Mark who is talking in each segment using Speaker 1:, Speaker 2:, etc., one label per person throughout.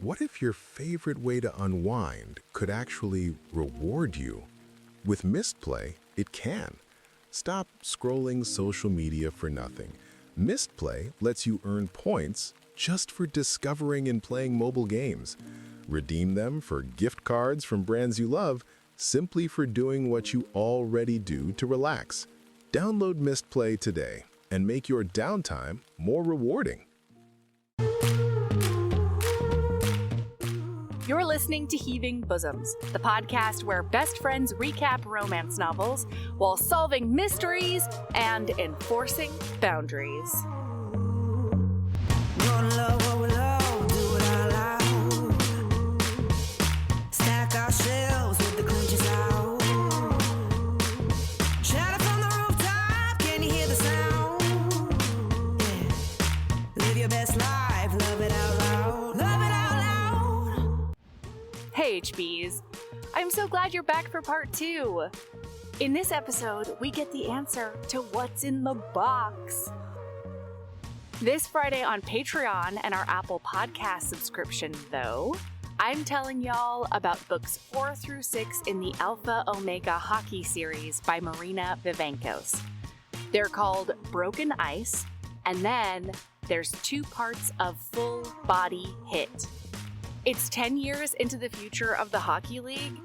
Speaker 1: What if your favorite way to unwind could actually reward you? With Mistplay, it can. Stop scrolling social media for nothing. Mistplay lets you earn points just for discovering and playing mobile games. Redeem them for gift cards from brands you love, simply for doing what you already do to relax. Download Mistplay today and make your downtime more rewarding.
Speaker 2: You're listening to Heaving Bosoms, the podcast where best friends recap romance novels while solving mysteries and enforcing boundaries.
Speaker 3: Stack our shelves with the clinches out. Shout it from the rooftop, can you hear the sound? Yeah. Live your best life, love it out loud. Love it out loud.
Speaker 2: Hey HBs, I'm so glad you're back for part 2. In this episode, we get the answer to what's in the box. This Friday on Patreon and our Apple Podcast subscription, though, I'm telling y'all about books 4 through 6 in the Alpha Omega Hockey series by Marina Vivancos. They're called Broken Ice, and then there's 2 parts of Full Body Hit. It's 10 years into the future of the Hockey League,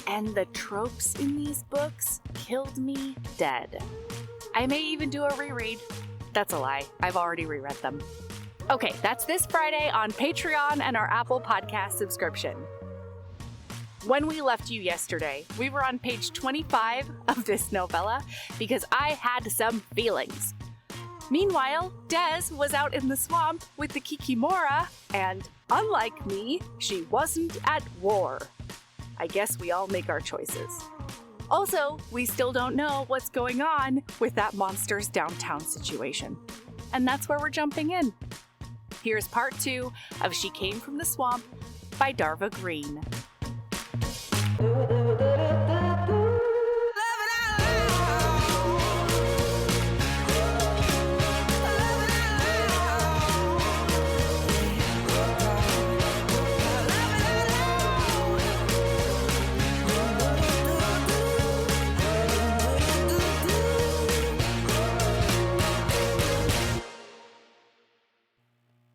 Speaker 2: and the tropes in these books killed me dead. I may even do a reread. That's a lie. I've already reread them. Okay, that's this Friday on Patreon and our Apple Podcast subscription. When we left you yesterday, we were on page 25 of this novella because I had some feelings. Meanwhile, Des was out in the swamp with the Kikimora, and unlike me, she wasn't at war. I guess we all make our choices. Also, we still don't know what's going on with that monster's downtown situation. And that's where we're jumping in. Here's part 2 of She Came from the Swamp by Darva Green.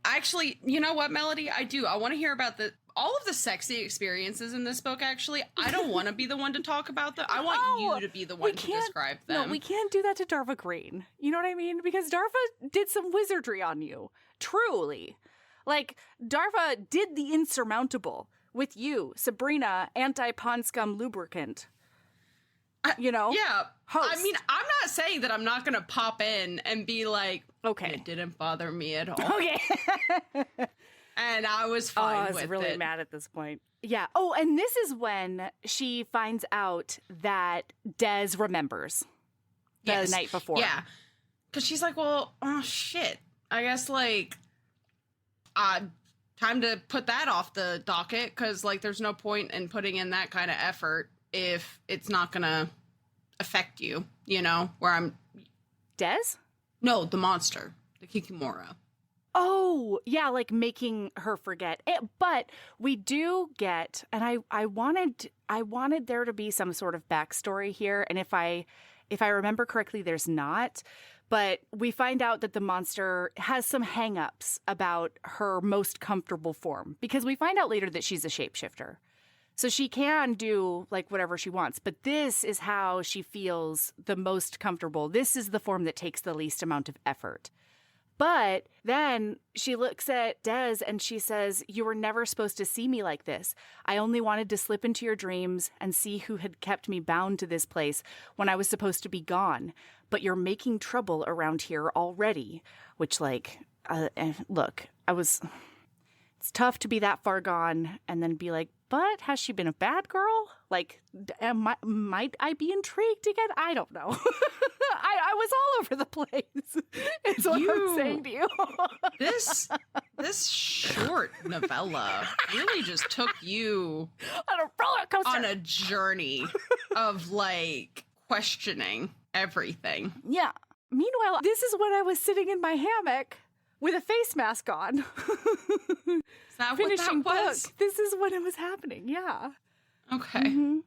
Speaker 4: Actually, you know what, Melody? I do. I want to hear about all of the sexy experiences in this book, actually. I don't want to be the one to talk about them. I want you to be the one to describe them.
Speaker 2: No, we can't do that to Darva Green. You know what I mean? Because Darva did some wizardry on you. Truly. Like, Darva did the insurmountable with you, Sabrina, anti-pond scum lubricant. You know?
Speaker 4: Yeah.
Speaker 2: Host.
Speaker 4: I mean, I'm not saying that I'm not going to pop in and be like,
Speaker 2: okay,
Speaker 4: it didn't bother me at all.
Speaker 2: Okay.
Speaker 4: And I was fine with it.
Speaker 2: I was really mad at this point. Yeah. Oh, and this is when she finds out that Des remembers the night before.
Speaker 4: Yeah. Because she's like, well, oh, shit. I guess, like, time to put that off the docket because, like, there's no point in putting in that kind of effort if it's not going to affect you, you know, where I'm...
Speaker 2: Des?
Speaker 4: No, the monster. The Kikimora.
Speaker 2: Oh, yeah, like making her forget. But we do get, and I wanted there to be some sort of backstory here, and if I remember correctly, there's not. But we find out that the monster has some hang-ups about her most comfortable form, because we find out later that she's a shapeshifter. So she can do, like, whatever she wants. But this is how she feels the most comfortable. This is the form that takes the least amount of effort. But then she looks at Des and she says, you were never supposed to see me like this. I only wanted to slip into your dreams and see who had kept me bound to this place when I was supposed to be gone. But you're making trouble around here already. Which, like, look, it's tough to be that far gone and then be like, but has she been a bad girl? Like, might I be intrigued again? I don't know. I was all over the place. Is what I'm saying to you.
Speaker 4: this short novella really just took you
Speaker 2: on a roller coaster,
Speaker 4: on a journey of, like, questioning everything.
Speaker 2: Yeah. Meanwhile, this is when I was sitting in my hammock with a face mask on.
Speaker 4: Is that
Speaker 2: Finishing
Speaker 4: what that was?
Speaker 2: book. This is when it was happening. Yeah.
Speaker 4: Okay.
Speaker 2: Mm-hmm.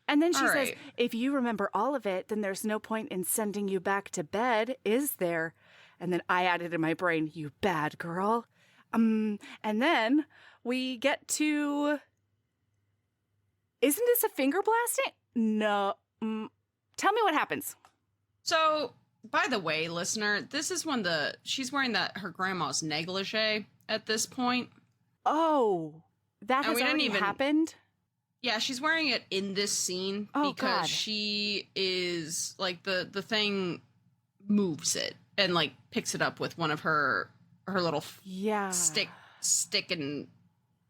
Speaker 2: And then she
Speaker 4: All
Speaker 2: says,
Speaker 4: right.
Speaker 2: if you remember all of it, then there's no point in sending you back to bed, is there? And then I added in my brain, you bad girl. And then we get to... Isn't this a finger blasting? No. Tell me what happens.
Speaker 4: So, by the way, listener, this is when she's wearing her grandma's negligee at this point.
Speaker 2: Oh, that
Speaker 4: And
Speaker 2: has
Speaker 4: we didn't
Speaker 2: already
Speaker 4: even-
Speaker 2: happened?
Speaker 4: Yeah, she's wearing it in this scene
Speaker 2: Oh,
Speaker 4: because
Speaker 2: God.
Speaker 4: she is like the thing moves it and like picks it up with one of her little
Speaker 2: Yeah.
Speaker 4: stick and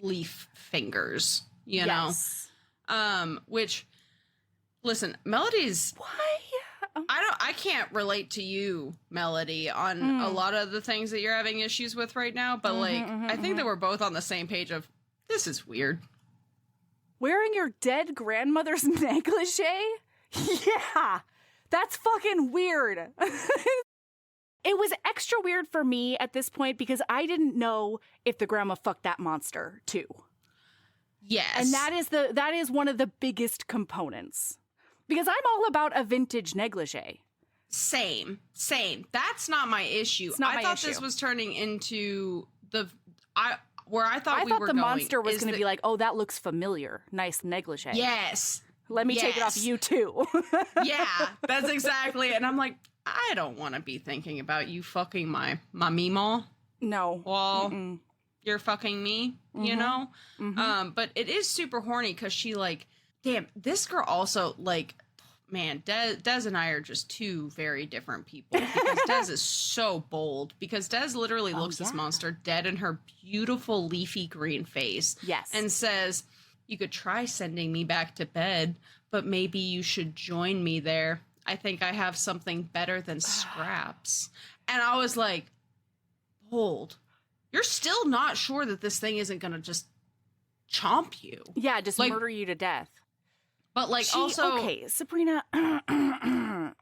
Speaker 4: leaf fingers, you
Speaker 2: Yes.
Speaker 4: know. Which listen, Melody's
Speaker 2: Why?
Speaker 4: I can't relate to you, Melody, on a lot of the things that you're having issues with right now, but I think that we're both on the same page of this is weird.
Speaker 2: Wearing your dead grandmother's negligee? Yeah, that's fucking weird. It was extra weird for me at this point because I didn't know if the grandma fucked that monster too.
Speaker 4: Yes.
Speaker 2: And that is one of the biggest components. Because I'm all about a vintage negligee.
Speaker 4: Same. That's not my issue.
Speaker 2: It's not
Speaker 4: I
Speaker 2: my
Speaker 4: thought
Speaker 2: issue.
Speaker 4: this was turning into where I
Speaker 2: I
Speaker 4: thought we
Speaker 2: thought
Speaker 4: were
Speaker 2: the
Speaker 4: going
Speaker 2: monster was
Speaker 4: is
Speaker 2: going to
Speaker 4: that-
Speaker 2: be like, oh, that looks familiar. Nice negligee.
Speaker 4: Yes.
Speaker 2: Let me take it off
Speaker 4: Yes.
Speaker 2: you too.
Speaker 4: Yeah, that's exactly. And I'm like, I don't want to be thinking about you fucking my meemaw.
Speaker 2: No.
Speaker 4: Well,
Speaker 2: Mm-mm.
Speaker 4: you're fucking me, you know? But it is super horny because she like, damn, this girl also like, man, Des and I are just two very different people because Des is so bold because Des literally looks this
Speaker 2: yeah.
Speaker 4: monster dead in her beautiful leafy green face.
Speaker 2: Yes.
Speaker 4: And says, you could try sending me back to bed, but maybe you should join me there. I think I have something better than scraps. And I was like, bold. You're still not sure that this thing isn't going to just chomp you.
Speaker 2: Yeah, just
Speaker 4: like-
Speaker 2: murder you to death.
Speaker 4: But like
Speaker 2: She,
Speaker 4: also...
Speaker 2: okay, Sabrina,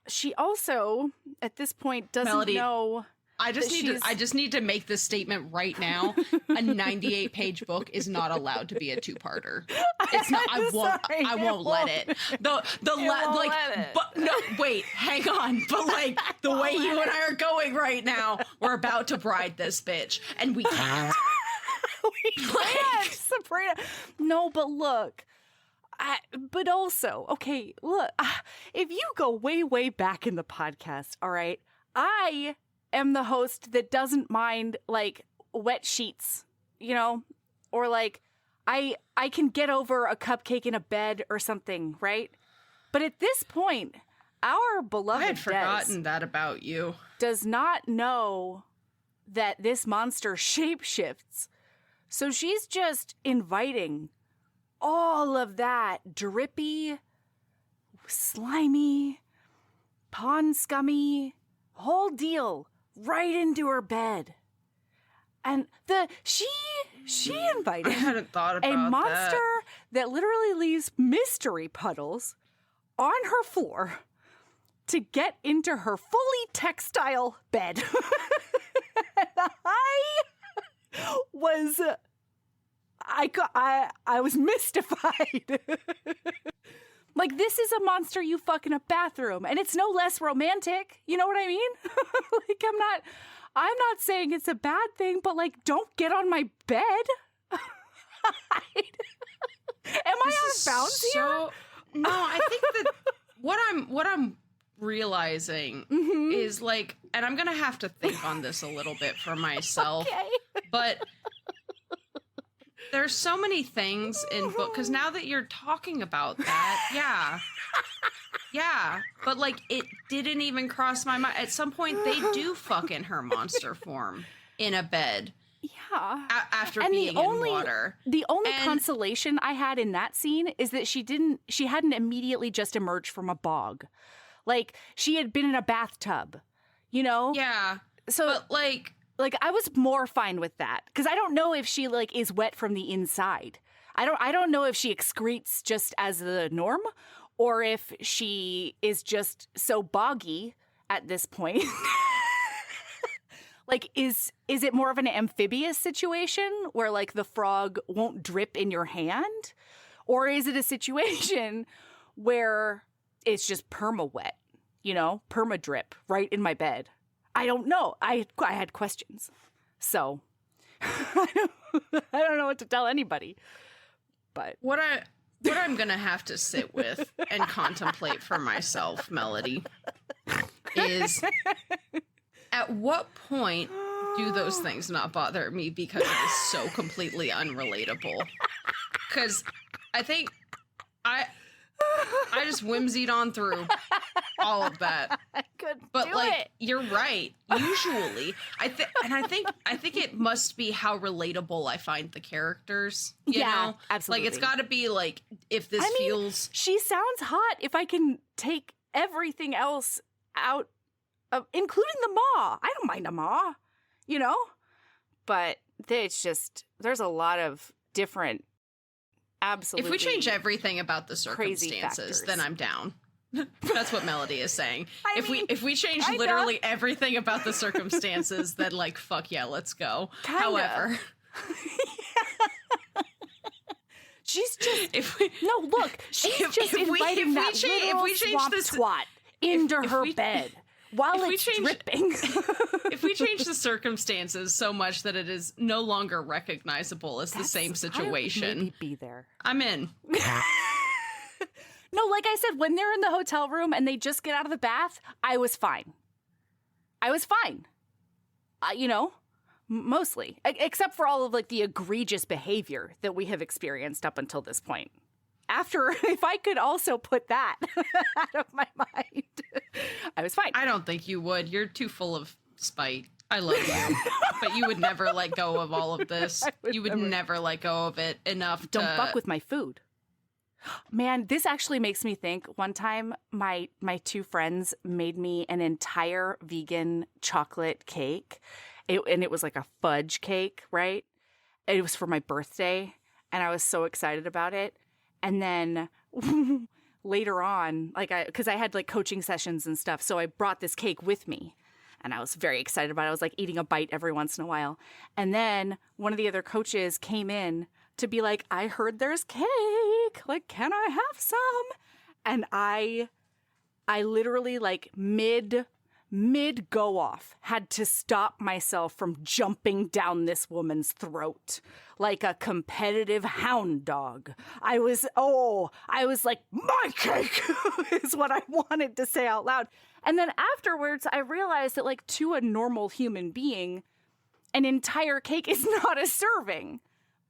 Speaker 2: she also, at this point, doesn't
Speaker 4: Melody,
Speaker 2: know...
Speaker 4: I just
Speaker 2: that she's-
Speaker 4: need to make this statement right now. A 98-page book is not allowed to be a two-parter. It's not. I won't let it. But no, wait, hang on. But like the way you and I are going right now, we're about to bride this bitch, and we can't.
Speaker 2: Yes, Sabrina. No, but look. But also, okay, look, if you go way, way back in the podcast, all right, I am the host that doesn't mind, like, wet sheets, you know? Or, like, I can get over a cupcake in a bed or something, right? But at this point, our beloved
Speaker 4: I had
Speaker 2: Des
Speaker 4: forgotten that about you.
Speaker 2: does not know that this monster shapeshifts. So she's just inviting all of that drippy, slimy, pond scummy, whole deal right into her bed. And she invited
Speaker 4: I hadn't thought about
Speaker 2: a monster
Speaker 4: that.
Speaker 2: that literally leaves mystery puddles on her floor to get into her fully textile bed. And I was mystified. Like, this is a monster you fuck in a bathroom, and it's no less romantic. You know what I mean? Like, I'm not saying it's a bad thing, but like, don't get on my bed. Am I out of bounds here?
Speaker 4: No, I think that what I'm realizing is like, and I'm gonna have to think on this a little bit for myself.
Speaker 2: Okay.
Speaker 4: But there's so many things in book because now that you're talking about that, yeah, but like it didn't even cross my mind. At some point, they do fuck in her monster form in a bed
Speaker 2: Yeah.
Speaker 4: after
Speaker 2: And
Speaker 4: being in water.
Speaker 2: The only
Speaker 4: And-
Speaker 2: consolation I had in that scene is that she hadn't immediately just emerged from a bog. Like, she had been in a bathtub, you know?
Speaker 4: Yeah,
Speaker 2: So
Speaker 4: but like.
Speaker 2: like, I was more fine with that because I don't know if she like is wet from the inside. I don't know if she excretes just as the norm or if she is just so boggy at this point. Like, is it more of an amphibious situation where, like, the frog won't drip in your hand? Or is it a situation where it's just perma-wet, perma-drip right in my bed? I don't know. I had questions. So, I don't know what to tell anybody. But
Speaker 4: what I'm going to have to sit with and contemplate for myself, Melody, is at what point do those things not bother me because it is so completely unrelatable? Because I think I just whimsied on through all of that.
Speaker 2: I couldn't
Speaker 4: but
Speaker 2: do
Speaker 4: like
Speaker 2: it.
Speaker 4: you're right. Usually, I think it must be how relatable I find the characters. You know?
Speaker 2: Absolutely.
Speaker 4: Like it's got to be like if this feels.
Speaker 2: She sounds hot. If I can take everything else out, including the maw, I don't mind a maw, But it's just there's a lot of different. Absolutely.
Speaker 4: If we change everything about the
Speaker 2: crazy
Speaker 4: circumstances,
Speaker 2: factors.
Speaker 4: then I'm down. That's what Melody is saying. If we change
Speaker 2: kinda.
Speaker 4: literally everything about the circumstances, then like fuck yeah, let's go.
Speaker 2: Kinda.
Speaker 4: However,
Speaker 2: she's just she's
Speaker 4: if
Speaker 2: just
Speaker 4: we-
Speaker 2: inviting
Speaker 4: if we
Speaker 2: that
Speaker 4: change- if
Speaker 2: little
Speaker 4: we change
Speaker 2: swamp
Speaker 4: this-
Speaker 2: twat into
Speaker 4: if
Speaker 2: her
Speaker 4: we-
Speaker 2: bed while
Speaker 4: if we
Speaker 2: it's
Speaker 4: change-
Speaker 2: dripping.
Speaker 4: if we change the circumstances so much that it is no longer recognizable as the same
Speaker 2: I would
Speaker 4: situation,
Speaker 2: maybe be there.
Speaker 4: I'm in.
Speaker 2: No, like I said, when they're in the hotel room and they just get out of the bath, I was fine. Mostly. Except for all of, like, the egregious behavior that we have experienced up until this point. If I could also put that out of my mind, I was fine.
Speaker 4: I don't think you would. You're too full of spite. I love you. But you would never let go of all of this. You would never let go of it enough
Speaker 2: Don't
Speaker 4: to...
Speaker 2: fuck with my food. Man, this actually makes me think. One time, my two friends made me an entire vegan chocolate cake. And it was like a fudge cake, right? It was for my birthday, and I was so excited about it. And then later on, because I had like coaching sessions and stuff, so I brought this cake with me. And I was very excited about it. I was like eating a bite every once in a while. And then one of the other coaches came in to be like, I heard there's cake. Like, can I have some? And I literally, like, mid go off, had to stop myself from jumping down this woman's throat like a competitive hound dog. I was like, my cake is what I wanted to say out loud. And then afterwards, I realized that, like, to a normal human being, an entire cake is not a serving.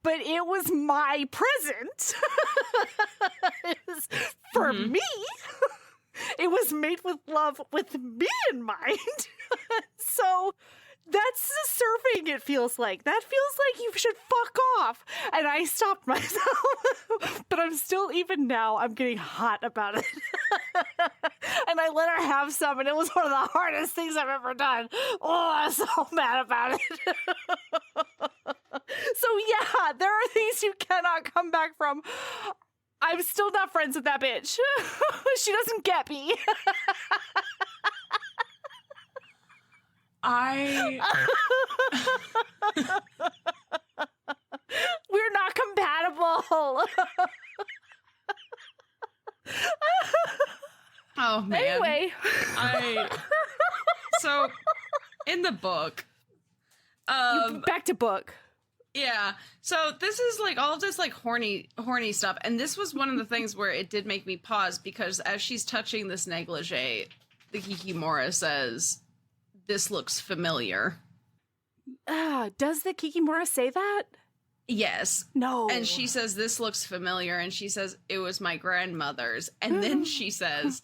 Speaker 2: But it was my present. It was for me. It was made with love with me in mind. So that's the surfing it feels like. That feels like you should fuck off. And I stopped myself. But I'm still, even now, I'm getting hot about it. And I let her have some, and it was one of the hardest things I've ever done. Oh, I'm so mad about it. So yeah, there are things you cannot come back from. I'm still not friends with that bitch. She doesn't get me. We're not compatible.
Speaker 4: Oh, man.
Speaker 2: Anyway.
Speaker 4: So, in the book...
Speaker 2: back to book.
Speaker 4: Yeah. So this is like all of this like horny stuff. And this was one of the things where it did make me pause, because as she's touching this negligee, the Kikimora says, "This looks familiar."
Speaker 2: Does the Kikimora say that?
Speaker 4: Yes.
Speaker 2: No.
Speaker 4: And she says, "This looks familiar." And she says, "It was my grandmother's." And then she says,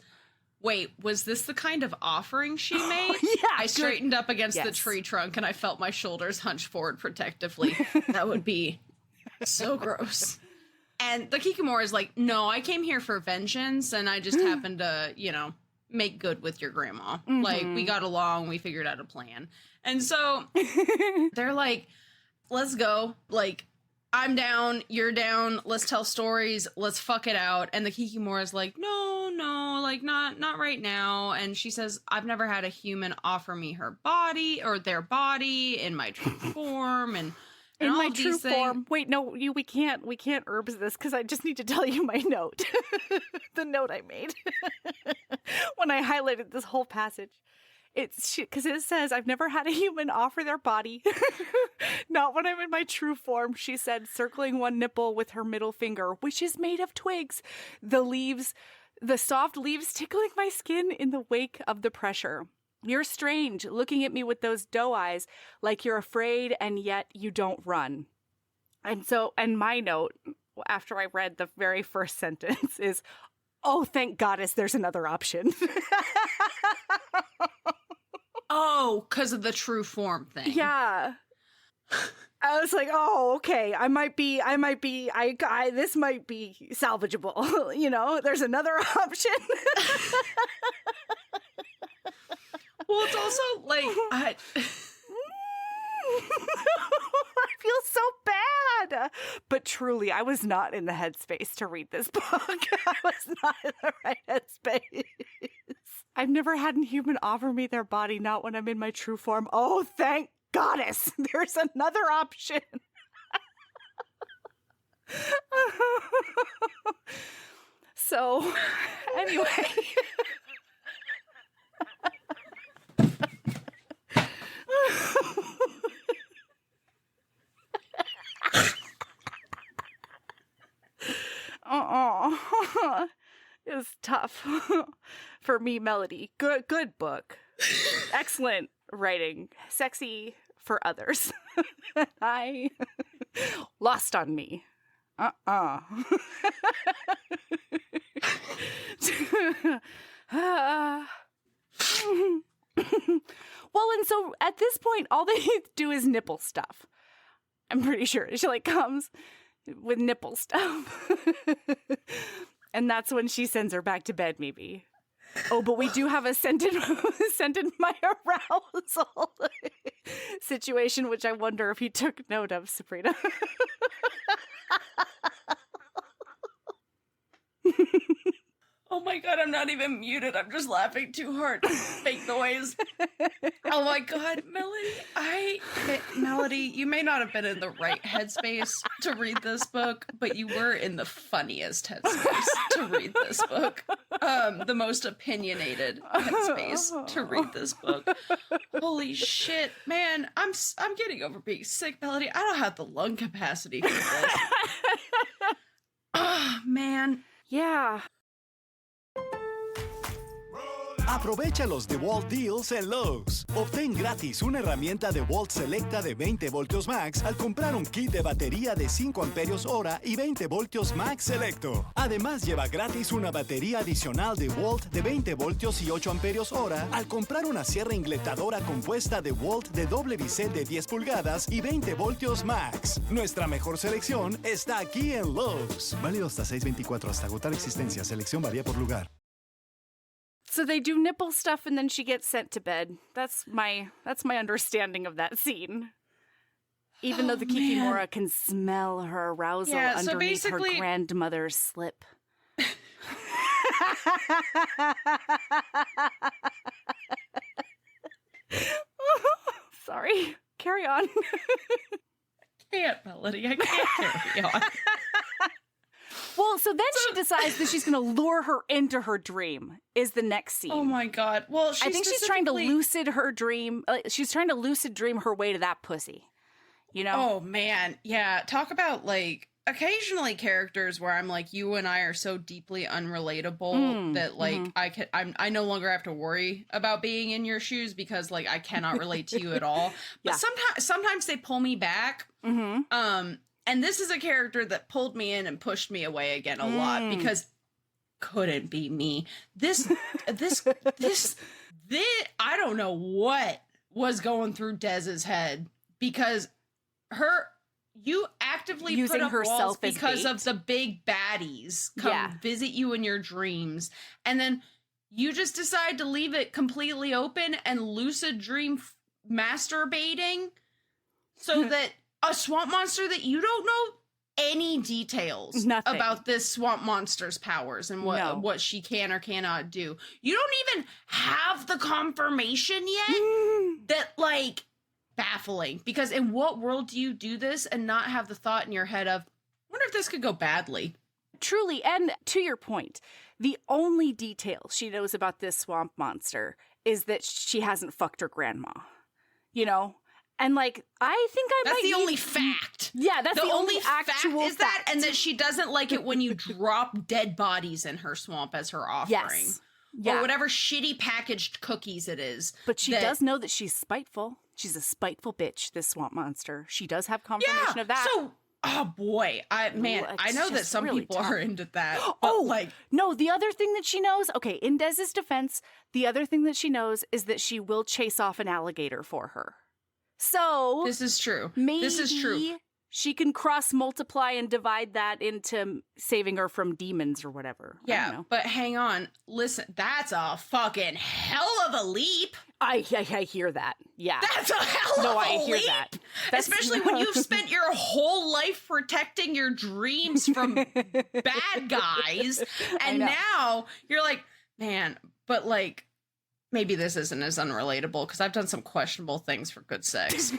Speaker 4: "Wait, was this the kind of offering she made?"
Speaker 2: Yeah.
Speaker 4: I straightened up against the
Speaker 2: Yes.
Speaker 4: tree trunk and I felt my shoulders hunch forward protectively. That would be so gross. And the Kikimora is like, "No, I came here for vengeance, and I just happened to, make good with your grandma.
Speaker 2: Mm-hmm.
Speaker 4: Like, we got along, we figured out a plan." And so they're like, "Let's go. Like, I'm down, you're down, let's tell stories, let's fuck it out. And the Kikimora's like, no, like not right now. And she says, I've never had a human offer me her body or their body in my true form and
Speaker 2: in
Speaker 4: all
Speaker 2: my
Speaker 4: of
Speaker 2: true
Speaker 4: these
Speaker 2: form.
Speaker 4: things.
Speaker 2: Wait, no, we can't herbs this because I just need to tell you my note. The note I made when I highlighted this whole passage. It's because it says, I've never had a human offer their body. Not when I'm in my true form, she said, circling one nipple with her middle finger, which is made of twigs. The soft leaves tickling my skin in the wake of the pressure. You're strange, looking at me with those doe eyes, like you're afraid and yet you don't run. And my note, after I read the very first sentence, is, oh, thank goddess, there's another option.
Speaker 4: Oh, because of the true form thing.
Speaker 2: Yeah. I was like, oh, okay. This might be salvageable. You know, there's another option.
Speaker 4: Well, it's also like,
Speaker 2: I feel so bad. But truly, I was not in the headspace to read this book. I was not in the right headspace. I've never had a human offer me their body, not when I'm in my true form. Oh, thank goddess. There's another option. So, anyway. It was tough for me, Melody. Good book. Excellent writing. Sexy for others. I lost on me. Well, and so at this point, all they do is nipple stuff. I'm pretty sure she like comes with nipple stuff. And that's when she sends her back to bed, maybe. Oh, but we do have a scented my arousal situation, which I wonder if you took note of, Sabrina.
Speaker 4: oh my God, I'm not even muted. I'm just laughing too hard. Fake noise. Oh my God, Melody, you may not have been in the right headspace to read this book, but you were in the funniest headspace to read this book. The most opinionated headspace to read this book. Holy shit, man, I'm getting over being sick, Melody. I don't have the lung capacity for this. Oh, man.
Speaker 2: Yeah.
Speaker 5: Aprovecha los DeWalt Deals en Lowe's. Obtén gratis una herramienta DeWalt Selecta de 20 voltios max al comprar un kit de batería de 5 amperios hora y 20 voltios max selecto. Además, lleva gratis una batería adicional DeWalt de 20 voltios y 8 amperios hora al comprar una sierra ingletadora compuesta DeWalt de doble bisel de 10 pulgadas y 20 voltios max. Nuestra mejor selección está aquí en Lowe's. Válido hasta 6/24 hasta agotar existencia. Selección varía por lugar.
Speaker 2: So they do nipple stuff and then she gets sent to bed. That's my understanding of that scene. Even though the Kikimora can smell her arousal underneath her grandmother's slip. Sorry. Carry on.
Speaker 4: I can't, Melody. I can't carry on.
Speaker 2: Well, so then she decides that she's going to lure her into her dream is the next scene.
Speaker 4: Oh my God. Well,
Speaker 2: I think she's trying to lucid her dream. She's trying to lucid dream her way to that pussy. You know?
Speaker 4: Oh man. Yeah. Talk about like occasionally characters where I'm like, you and I are so deeply unrelatable that like I no longer have to worry about being in your shoes because like I cannot relate to you at all. But sometimes they pull me back. And this is a character that pulled me in and pushed me away again a lot because couldn't be me. This, I don't know what was going through Dez's head because you actively
Speaker 2: using
Speaker 4: put up
Speaker 2: herself
Speaker 4: walls
Speaker 2: as
Speaker 4: because
Speaker 2: bait.
Speaker 4: Of the big baddies come visit you in your dreams. And then you just decide to leave it completely open and lucid dream masturbating so that a swamp monster that you don't know any details about this swamp monster's powers and what she can or cannot do. You don't even have the confirmation yet that, like, baffling. Because in what world do you do this and not have the thought in your head of, wonder if this could go badly?
Speaker 2: Truly, and to your point, the only detail she knows about this swamp monster is that she hasn't fucked her grandma, you know? And, like, I think
Speaker 4: that's the only fact.
Speaker 2: Yeah, that's the only actual
Speaker 4: fact. Is that, and that she doesn't like it when you drop dead bodies in her swamp as her offering.
Speaker 2: Yes. Yeah.
Speaker 4: Or whatever shitty packaged cookies it is.
Speaker 2: But she does know that she's spiteful. She's a spiteful bitch, this swamp monster. She does have confirmation of that.
Speaker 4: So, oh boy, I know that some really people are into that.
Speaker 2: No, the other thing that she knows, okay, in Dez's defense, the other thing that she knows is that she will chase off an alligator for her. So
Speaker 4: this is true.
Speaker 2: Maybe
Speaker 4: this is true.
Speaker 2: She can cross multiply and divide that into saving her from demons or whatever.
Speaker 4: Yeah, but hang on. Listen, that's a fucking hell of a leap.
Speaker 2: I hear that. Yeah.
Speaker 4: That's a hell of a leap.
Speaker 2: I hear that.
Speaker 4: Especially when you've spent your whole life protecting your dreams from bad guys. And now you're like, man, but like, maybe this isn't as unrelatable because I've done some questionable things for good sex.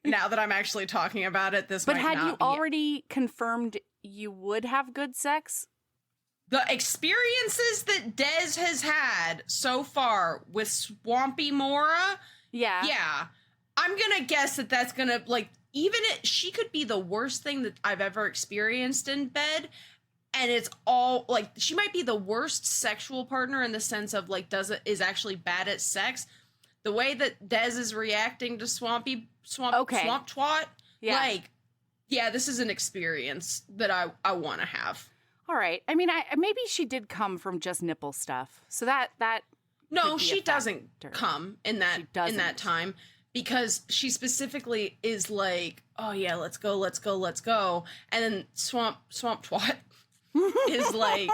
Speaker 4: Now that I'm actually talking about it, this might not be. But had you
Speaker 2: already confirmed you would have good sex?
Speaker 4: The experiences that Des has had so far with Swampy Mora, yeah, I'm gonna guess that that's gonna, like, she could be the worst thing that I've ever experienced in bed. And it's all, like, she might be the worst sexual partner in the sense of, like, is actually bad at sex. The way that Des is reacting to swamp twat, like, yeah, this is an experience that I want to have.
Speaker 2: All right. I mean, maybe she did come from just nipple stuff. So that
Speaker 4: no, she doesn't come in that time because she specifically is like, oh yeah, let's go, and then swamp twat is like,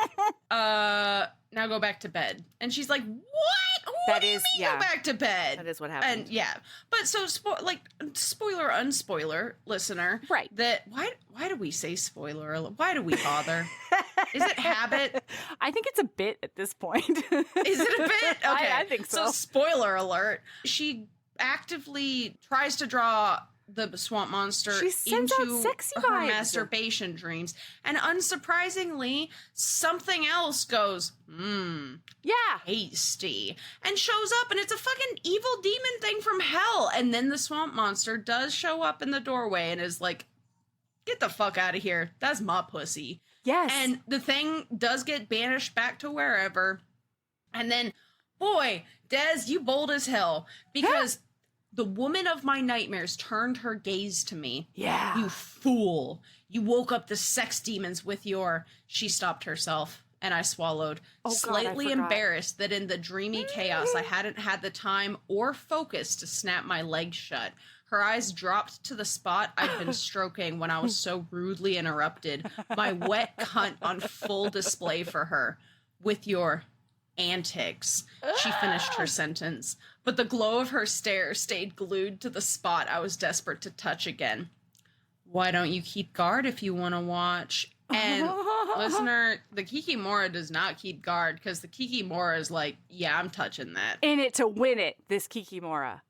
Speaker 4: now go back to bed. And she's like, what do you mean go back to bed?
Speaker 2: That is what happened.
Speaker 4: And but so spoiler unspoiler listener,
Speaker 2: right?
Speaker 4: That why do we say spoiler? Why do we bother? Is it habit?
Speaker 2: I think it's a bit at this point.
Speaker 4: Is it a bit? Okay,
Speaker 2: I think so.
Speaker 4: So spoiler alert. She actively tries to draw the swamp monster into her masturbation dreams. And unsurprisingly, something else goes, tasty, and shows up, and it's a fucking evil demon thing from hell. And then the swamp monster does show up in the doorway and is like, get the fuck out of here. That's my pussy.
Speaker 2: Yes.
Speaker 4: And the thing does get banished back to wherever. And then, boy, Des, you bold as hell. Because the woman of my nightmares turned her gaze to me.
Speaker 2: Yeah.
Speaker 4: You fool. You woke up the sex demons with your... She stopped herself, and I swallowed. Slightly embarrassed that in the dreamy chaos, I hadn't had the time or focus to snap my legs shut. Her eyes dropped to the spot I'd been stroking when I was so rudely interrupted. My wet cunt on full display for her. With your antics. She finished her sentence. But the glow of her stare stayed glued to the spot I was desperate to touch again. Why don't you keep guard if you want to watch? And listener, the Kikimora does not keep guard because the Kikimora is like, yeah, I'm touching that.
Speaker 2: In it to win it, this Kikimora.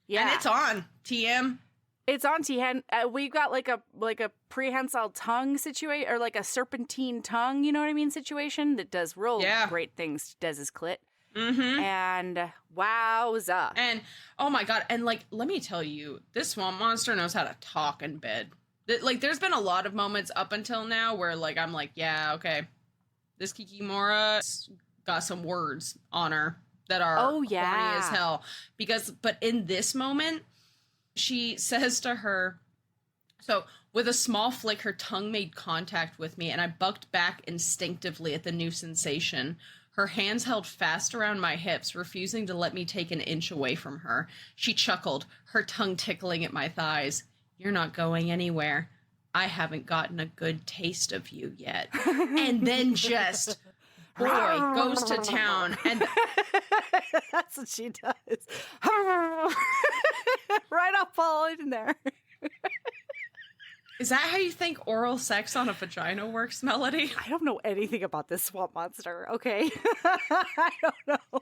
Speaker 2: Yeah.
Speaker 4: And it's on, TM.
Speaker 2: It's on TM. We've got like a prehensile tongue situation, or like a serpentine tongue, you know what I mean, situation that does real great things to Dez's clit.
Speaker 4: Mm-hmm.
Speaker 2: And wowza.
Speaker 4: And, oh my god, and like, let me tell you, this swamp monster knows how to talk in bed. Like, there's been a lot of moments up until now where, like, I'm like, yeah, okay, this Kikimora got some words on her that are horny as hell. But in this moment, she says to her, so with a small flick, her tongue made contact with me, and I bucked back instinctively at the new sensation. Her hands held fast around my hips, refusing to let me take an inch away from her. She chuckled, her tongue tickling at my thighs. You're not going anywhere. I haven't gotten a good taste of you yet. And then just boy goes to town and
Speaker 2: that's what she does. Right up all in there.
Speaker 4: Is that how you think oral sex on a vagina works, Melody?
Speaker 2: I don't know anything about this swamp monster, okay? I don't know.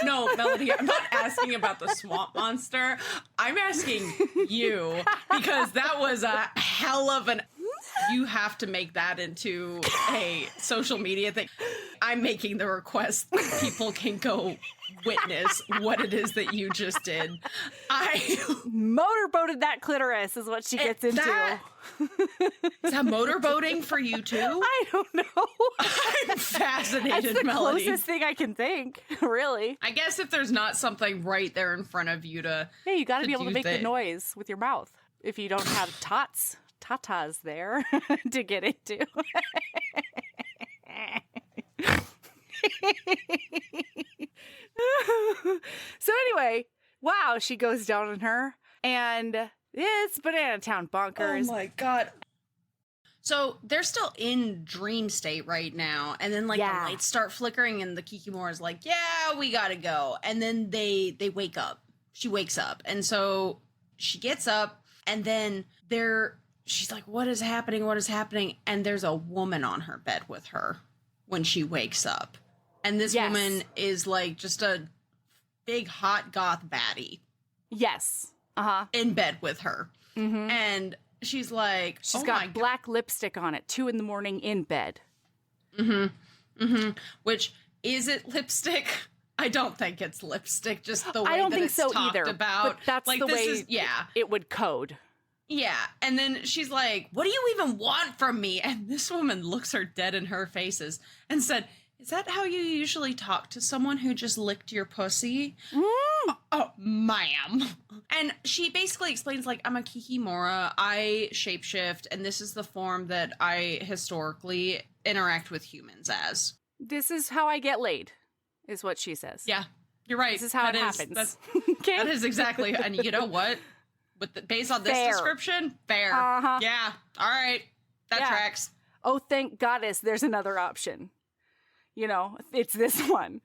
Speaker 4: No, Melody, I'm not asking about the swamp monster. I'm asking you, because that was a hell of an... You have to make that into a social media thing. I'm making the request that people can go witness what it is that you just did. I
Speaker 2: motorboated that clitoris is what she gets into.
Speaker 4: Is that motorboating for you too?
Speaker 2: I don't know.
Speaker 4: I'm fascinated,
Speaker 2: That's the
Speaker 4: Melody.
Speaker 2: closest thing I can think, really.
Speaker 4: I guess if there's not something right there in front of you to...
Speaker 2: Yeah, you got to be able to make the noise with your mouth. If you don't have tatas there to get into. So anyway, wow, she goes down on her, and it's Banana Town bonkers.
Speaker 4: Oh my god. So they're still in dream state right now, and then the lights start flickering, and the Kikimora is like, yeah, we gotta go. And then they wake up. She wakes up, and so she gets up, and then she's like, what is happening? What is happening? And there's a woman on her bed with her when she wakes up. And this woman is like just a big hot goth baddie.
Speaker 2: Yes.
Speaker 4: In bed with her.
Speaker 2: Mm-hmm.
Speaker 4: And she's like,
Speaker 2: she's got black lipstick on at 2 a.m. in bed.
Speaker 4: Mm-hmm. Mm-hmm. Which, is it lipstick? I don't think it's lipstick, just the way
Speaker 2: I don't
Speaker 4: that
Speaker 2: think
Speaker 4: it's
Speaker 2: so
Speaker 4: talked
Speaker 2: either,
Speaker 4: about.
Speaker 2: but that's
Speaker 4: like,
Speaker 2: the
Speaker 4: this
Speaker 2: way
Speaker 4: is,
Speaker 2: it would code.
Speaker 4: Yeah, and then she's like, what do you even want from me? And this woman looks her dead in her faces and said, is that how you usually talk to someone who just licked your pussy? Oh, ma'am. And she basically explains, like, I'm a Kikimora, I shapeshift, and this is the form that I historically interact with humans as.
Speaker 2: This is how I get laid, is what she says.
Speaker 4: Yeah, you're right.
Speaker 2: This is how it happens.
Speaker 4: Okay? That is exactly, and you know what? Based on this description, fair.
Speaker 2: Uh-huh.
Speaker 4: Yeah, all right, that tracks.
Speaker 2: Oh, thank goddess, there's another option. You know, it's this one.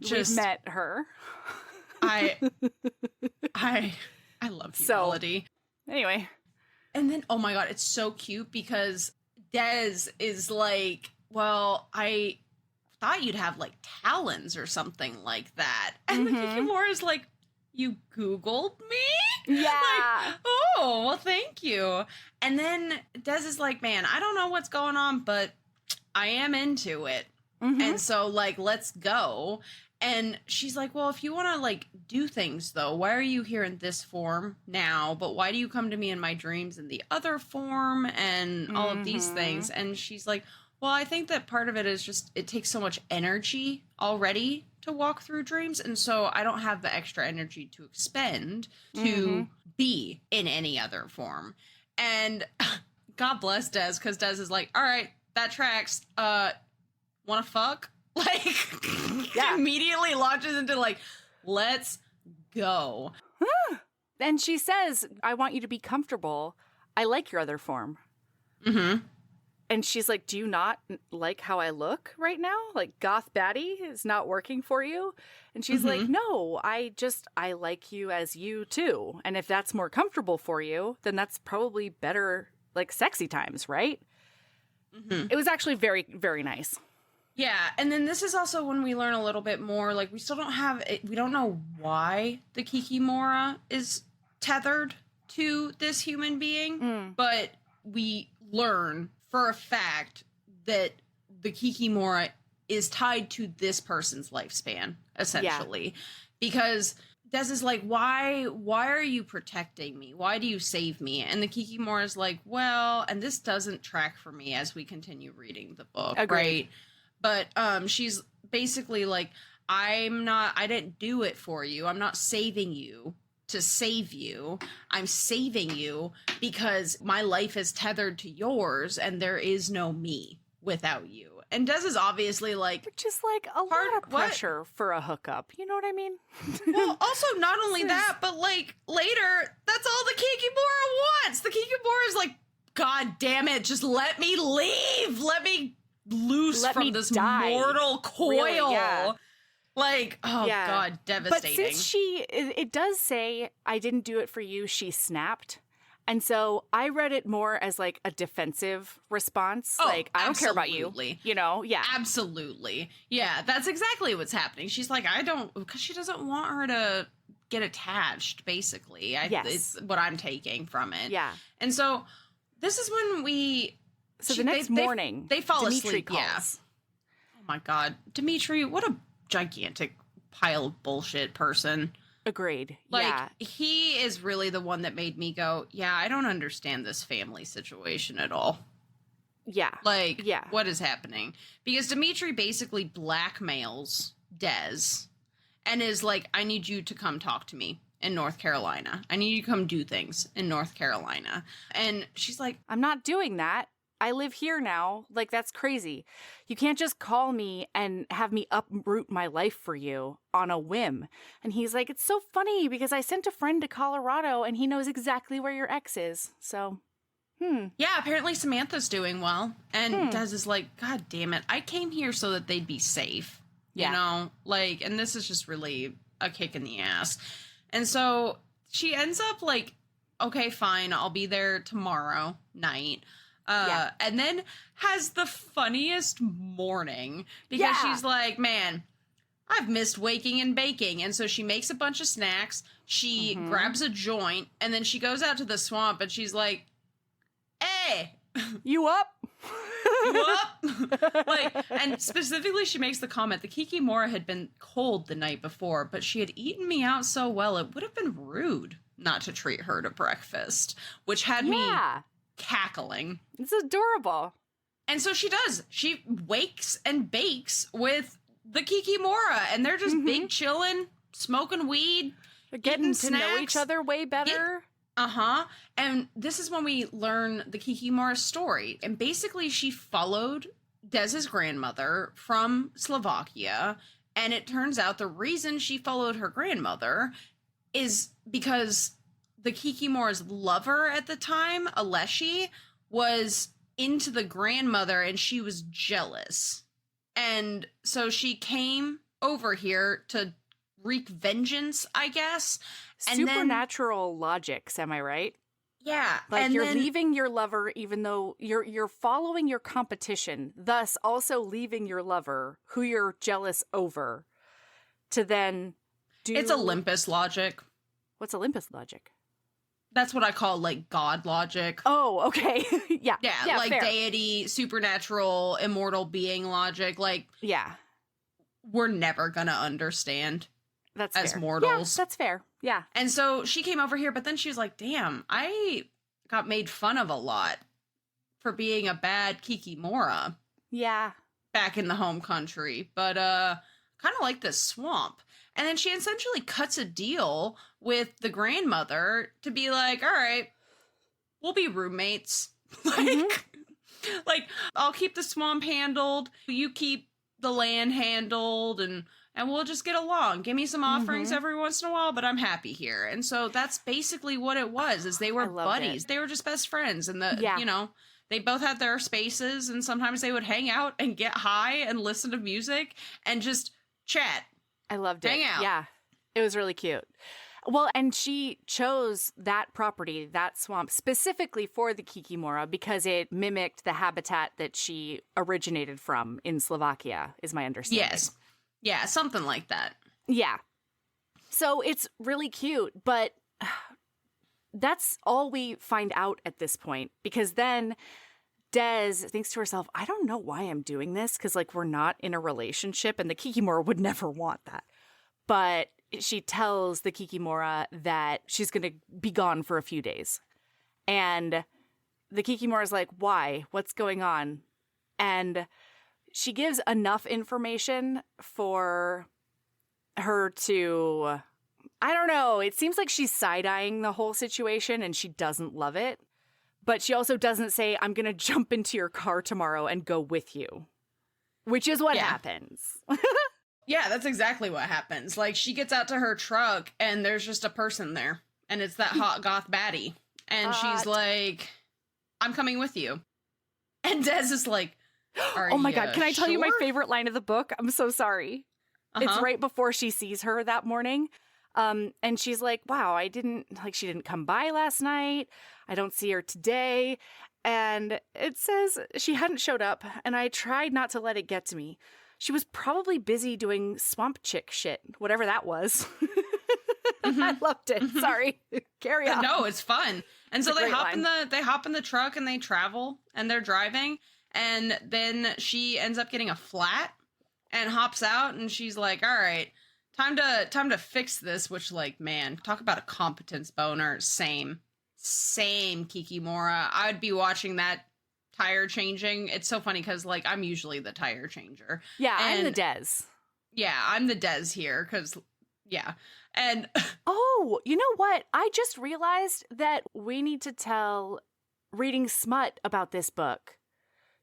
Speaker 2: We've met her.
Speaker 4: I love you, Melody.
Speaker 2: Anyway.
Speaker 4: And then, oh my god, it's so cute because Des is like, well, I thought you'd have like talons or something like that. And the Kikimora is like, you Googled me?
Speaker 2: Yeah.
Speaker 4: Like, oh, well, thank you. And then Des is like, man, I don't know what's going on, but I am into it. Mm-hmm. And so, like, let's go. And she's like, well, if you want to, like, do things, though, why are you here in this form now? But why do you come to me in my dreams in the other form and all of these things? And she's like, well, I think that part of it is just it takes so much energy already to walk through dreams. And so I don't have the extra energy to expend to be in any other form. And God bless Des, because Des is like, all right, that tracks. Want to fuck? Like, immediately launches into like, let's go.
Speaker 2: And she says, I want you to be comfortable. I like your other form. Mm-hmm. And she's like, do you not like how I look right now? Like, goth baddie is not working for you? And she's like, no, I like you as you too. And if that's more comfortable for you, then that's probably better, like, sexy times, right? Mm-hmm. It was actually very, very nice.
Speaker 4: Yeah, and then this is also when we learn a little bit more, like, we still don't have, we don't know why the Kikimora is tethered to this human being, but we learn for a fact that the Kikimora is tied to this person's lifespan, essentially. Yeah. Because Des is like, why are you protecting me? Why do you save me? And the Kikimora is like, well, and this doesn't track for me as we continue reading the book,
Speaker 2: Agreed.
Speaker 4: Right? But she's basically like, I didn't do it for you. I'm not saving you to save you. I'm saving you because my life is tethered to yours and there is no me without you. And Des is obviously like...
Speaker 2: Which is like a lot of pressure for a hookup. You know what I mean?
Speaker 4: Well, also not only that, but like later, that's all the Kikimora wants. The Kikimora is like, God damn it, just let me leave. Let me loose
Speaker 2: Let
Speaker 4: from
Speaker 2: me
Speaker 4: this
Speaker 2: die.
Speaker 4: mortal coil.
Speaker 2: Really, yeah.
Speaker 4: Like, oh
Speaker 2: Yeah.
Speaker 4: God, devastating.
Speaker 2: But since it does say, I didn't do it for you, she snapped. And so I read it more as like a defensive response. Like, I don't care about you. You know? Yeah.
Speaker 4: Absolutely. Yeah, that's exactly what's happening. She's like, because she doesn't want her to get attached, basically.
Speaker 2: Yes.
Speaker 4: It's what I'm taking from it.
Speaker 2: Yeah.
Speaker 4: And so this is when
Speaker 2: the next morning,
Speaker 4: they fall
Speaker 2: Dimitri
Speaker 4: asleep.
Speaker 2: calls.
Speaker 4: Yeah. Oh my God. Dimitri, what a gigantic pile of bullshit person.
Speaker 2: Agreed.
Speaker 4: Like,
Speaker 2: yeah.
Speaker 4: he is really the one that made me go, yeah, I don't understand this family situation at all.
Speaker 2: Yeah.
Speaker 4: Like,
Speaker 2: yeah.
Speaker 4: What is happening? Because Dimitri basically blackmails Des and is like, I need you to come talk to me in North Carolina. I need you to come do things in North Carolina. And she's like,
Speaker 2: I'm not doing that. I live here now. Like, that's crazy. You can't just call me and have me uproot my life for you on a whim. And he's like, it's so funny because I sent a friend to Colorado and he knows exactly where your ex is. So,
Speaker 4: yeah, apparently Samantha's doing well. And Des is like, God damn it. I came here so that they'd be safe.
Speaker 2: Yeah.
Speaker 4: You know? Like, and this is just really a kick in the ass. And so she ends up like, okay, fine. I'll be there tomorrow night. And then has the funniest morning because she's like, man, I've missed waking and baking. And so she makes a bunch of snacks. She grabs a joint and then she goes out to the swamp and she's like, hey,
Speaker 2: you up?
Speaker 4: You up? Like, and specifically she makes the comment, the Kikimora had been cold the night before, but she had eaten me out so well, it would have been rude not to treat her to breakfast, which had me cackling.
Speaker 2: It's adorable.
Speaker 4: And so she does. She wakes and bakes with the Kikimora, and they're just big chilling, smoking weed,
Speaker 2: They're getting to
Speaker 4: snacks.
Speaker 2: know each other way better.
Speaker 4: And this is when we learn the Kikimora's story. And basically, she followed Dez's grandmother from Slovakia. And it turns out the reason she followed her grandmother is because the Kikimora's lover at the time, Aleshi, was into the grandmother and she was jealous. And so she came over here to wreak vengeance, I guess. And
Speaker 2: Supernatural logics, am I right?
Speaker 4: Yeah.
Speaker 2: Like,
Speaker 4: and
Speaker 2: you're leaving your lover even though you're following your competition, thus also leaving your lover, who you're jealous over, to then do...
Speaker 4: It's Olympus logic.
Speaker 2: What's Olympus logic?
Speaker 4: That's what I call, like, God logic.
Speaker 2: Oh, okay. Yeah,
Speaker 4: like
Speaker 2: fair.
Speaker 4: deity, supernatural, immortal being logic. Like,
Speaker 2: yeah,
Speaker 4: we're never gonna understand
Speaker 2: that's
Speaker 4: as
Speaker 2: fair.
Speaker 4: mortals.
Speaker 2: Yeah, that's fair. Yeah.
Speaker 4: And so she came over here, but then she was like, damn, I got made fun of a lot for being a bad Kikimora.
Speaker 2: Yeah.
Speaker 4: Back in the home country, but kind of like this swamp. And then she essentially cuts a deal with the grandmother to be like, all right, we'll be roommates. Like, I'll keep the swamp handled, you keep the land handled, and we'll just get along. Give me some offerings every once in a while, but I'm happy here. And so that's basically what it was, is they were buddies. They were just best friends. And you know, they both had their spaces, and sometimes they would hang out and get high and listen to music and just chat.
Speaker 2: I loved it.
Speaker 4: Hang out.
Speaker 2: Yeah. It was really cute. Well, and she chose that property, that swamp, specifically for the Kikimora because it mimicked the habitat that she originated from in Slovakia, is my understanding.
Speaker 4: Yes. Yeah, something like that.
Speaker 2: Yeah. So it's really cute, but that's all we find out at this point, because then Des thinks to herself, I don't know why I'm doing this, because, like, we're not in a relationship, and the Kikimora would never want that. But she tells the Kikimora that she's going to be gone for a few days. And the Kikimora's like, why? What's going on? And she gives enough information for her to, I don't know, it seems like she's side-eyeing the whole situation and she doesn't love it. But she also doesn't say, I'm going to jump into your car tomorrow and go with you, which is what happens.
Speaker 4: Yeah, that's exactly what happens. Like, she gets out to her truck and there's just a person there, and it's that hot goth baddie. And she's like, I'm coming with you. And Des is like,
Speaker 2: Oh my God. Can I tell you my
Speaker 4: sure?
Speaker 2: favorite line of the book? I'm so sorry. It's right before she sees her that morning. And she's like, wow, she didn't come by last night. I don't see her today. And it says she hadn't showed up, and I tried not to let it get to me. She was probably busy doing swamp chick shit, whatever that was. I loved it. Sorry. Carry on.
Speaker 4: No, it's fun. And so they hop
Speaker 2: line.
Speaker 4: in the truck and they travel and they're driving. And then she ends up getting a flat and hops out, and she's like, all right, time to fix this, which, like, man, talk about a competence boner. Same Kikimora. I would be watching that tire changing. It's so funny because, like, I'm usually the tire changer.
Speaker 2: Yeah, I'm the Des.
Speaker 4: Yeah, I'm the Des here because, yeah. And
Speaker 2: oh, you know what? I just realized that we need to tell Reading Smut about this book.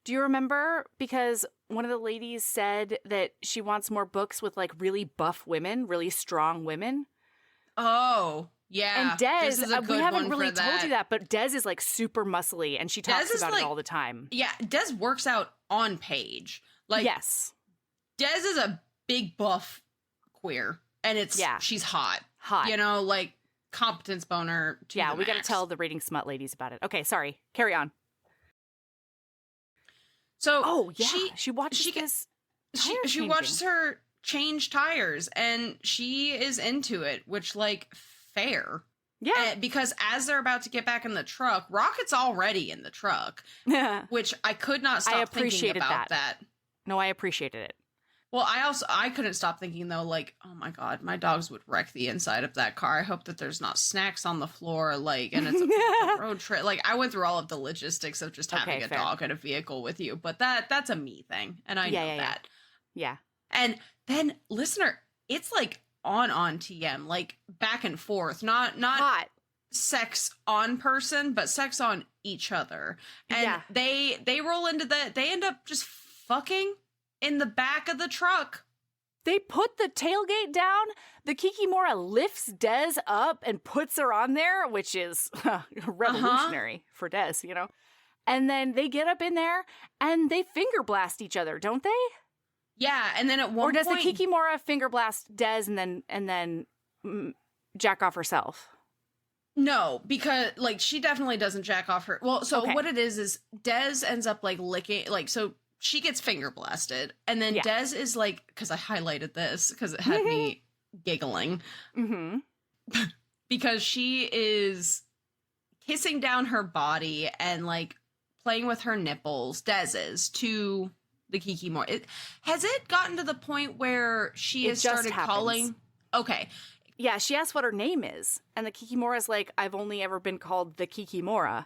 Speaker 2: Do you remember? Because one of the ladies said that she wants more books with, like, really buff women, really strong women.
Speaker 4: Oh, yeah.
Speaker 2: And Des, we haven't really told you that, but Des is, like, super muscly, and she talks about it all the time.
Speaker 4: Yeah, Des works out on page. Like,
Speaker 2: yes.
Speaker 4: Des is a big buff queer, and she's hot.
Speaker 2: Hot.
Speaker 4: You know, like, competence boner to the
Speaker 2: we got to
Speaker 4: max.
Speaker 2: tell the Reading Smut ladies about it. Okay, sorry. Carry on.
Speaker 4: So,
Speaker 2: she watches this.
Speaker 4: She watches her change tires, and she is into it, which, like, fair.
Speaker 2: Yeah.
Speaker 4: Because as they're about to get back in the truck, Rocket's already in the truck, which I could not stop thinking about that.
Speaker 2: No, I appreciated it.
Speaker 4: Well, I couldn't stop thinking, though, like, oh my God, my dogs would wreck the inside of that car. I hope that there's not snacks on the floor, like, and it's a road trip. Like, I went through all of the logistics of just having a dog in a vehicle with you, but that's a me thing, and I know that.
Speaker 2: Yeah.
Speaker 4: And then, listener, it's, like, on TM, like, back and forth, not
Speaker 2: hot
Speaker 4: sex on person, but sex on each other. And they roll into they end up just fucking in the back of the truck.
Speaker 2: They put the tailgate down. The Kikimora lifts Des up and puts her on there, which is revolutionary for Des, you know. And then they get up in there and they finger blast each other, don't they?
Speaker 4: Yeah, and then at one point,
Speaker 2: or does the Kikimora finger blast Des and then jack off herself?
Speaker 4: No, because, like, she definitely doesn't jack off her. Well, so what it is Des ends up, like, licking, like, so she gets finger blasted, and then Des is like, because I highlighted this because it had me giggling, because she is kissing down her body and, like, playing with her nipples, Des is, to the Kikimora. Has it gotten to the point where she has started calling? Okay.
Speaker 2: Yeah, she asks what her name is, and the Kikimora's like, I've only ever been called the Kikimora.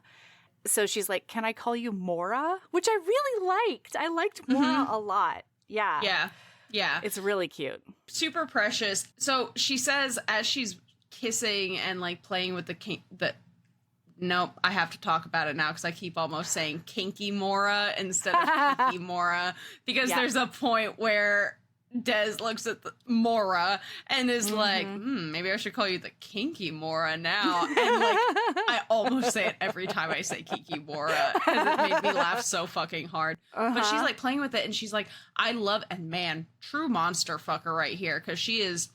Speaker 2: So she's like, can I call you Mora? Which I really liked. I liked Mora a lot. Yeah.
Speaker 4: Yeah. Yeah.
Speaker 2: It's really cute.
Speaker 4: Super precious. So she says, as she's kissing and, like, playing with nope, I have to talk about it now because I keep almost saying kinky Mora instead of kinky Mora, because there's a point where Des looks at Mora and is like, maybe I should call you the kinky Mora now. And, like, I almost say it every time I say kinky Mora because it made me laugh so fucking hard. But she's, like, playing with it, and she's like, I love, and man, true monster fucker right here, because she is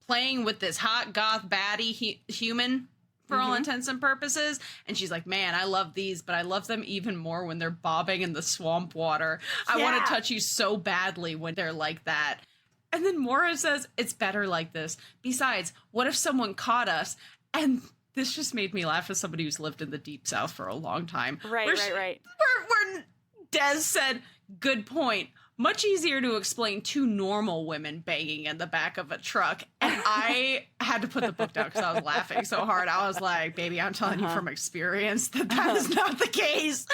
Speaker 4: playing with this hot goth baddie human for all intents and purposes. And she's like, man, I love these, but I love them even more when they're bobbing in the swamp water. I want to touch you so badly when they're like that. And then Mora says, it's better like this. Besides, what if someone caught us? And this just made me laugh as somebody who's lived in the Deep South for a long time.
Speaker 2: Right.
Speaker 4: Where Des said, good point. Much easier to explain two normal women banging in the back of a truck. And I had to put the book down because I was laughing so hard. I was like, baby, I'm telling you from experience that is not the case.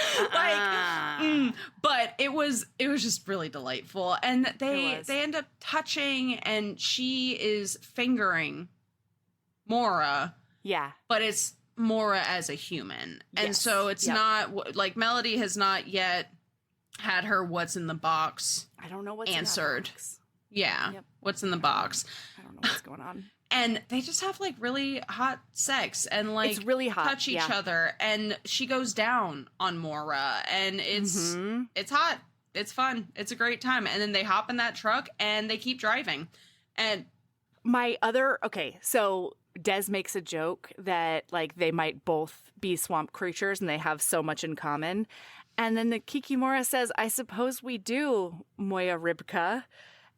Speaker 4: But it was just really delightful. And they end up touching, and she is fingering Mora.
Speaker 2: Yeah.
Speaker 4: But it's Mora as a human. And so it's not, like, Melody has not yet had her what's in the box
Speaker 2: I don't know what's
Speaker 4: answered.
Speaker 2: In that box.
Speaker 4: Yeah. Yep. What's in the box?
Speaker 2: I don't know what's going on.
Speaker 4: And they just have, like, really hot sex and, like,
Speaker 2: it's really hot.
Speaker 4: Touch each other. And she goes down on Mora, and it's hot. It's fun. It's a great time. And then they hop in that truck and they keep driving. And
Speaker 2: so Des makes a joke that like they might both be swamp creatures and they have so much in common. And then the Kikimora says, I suppose we do, Moya Ribka.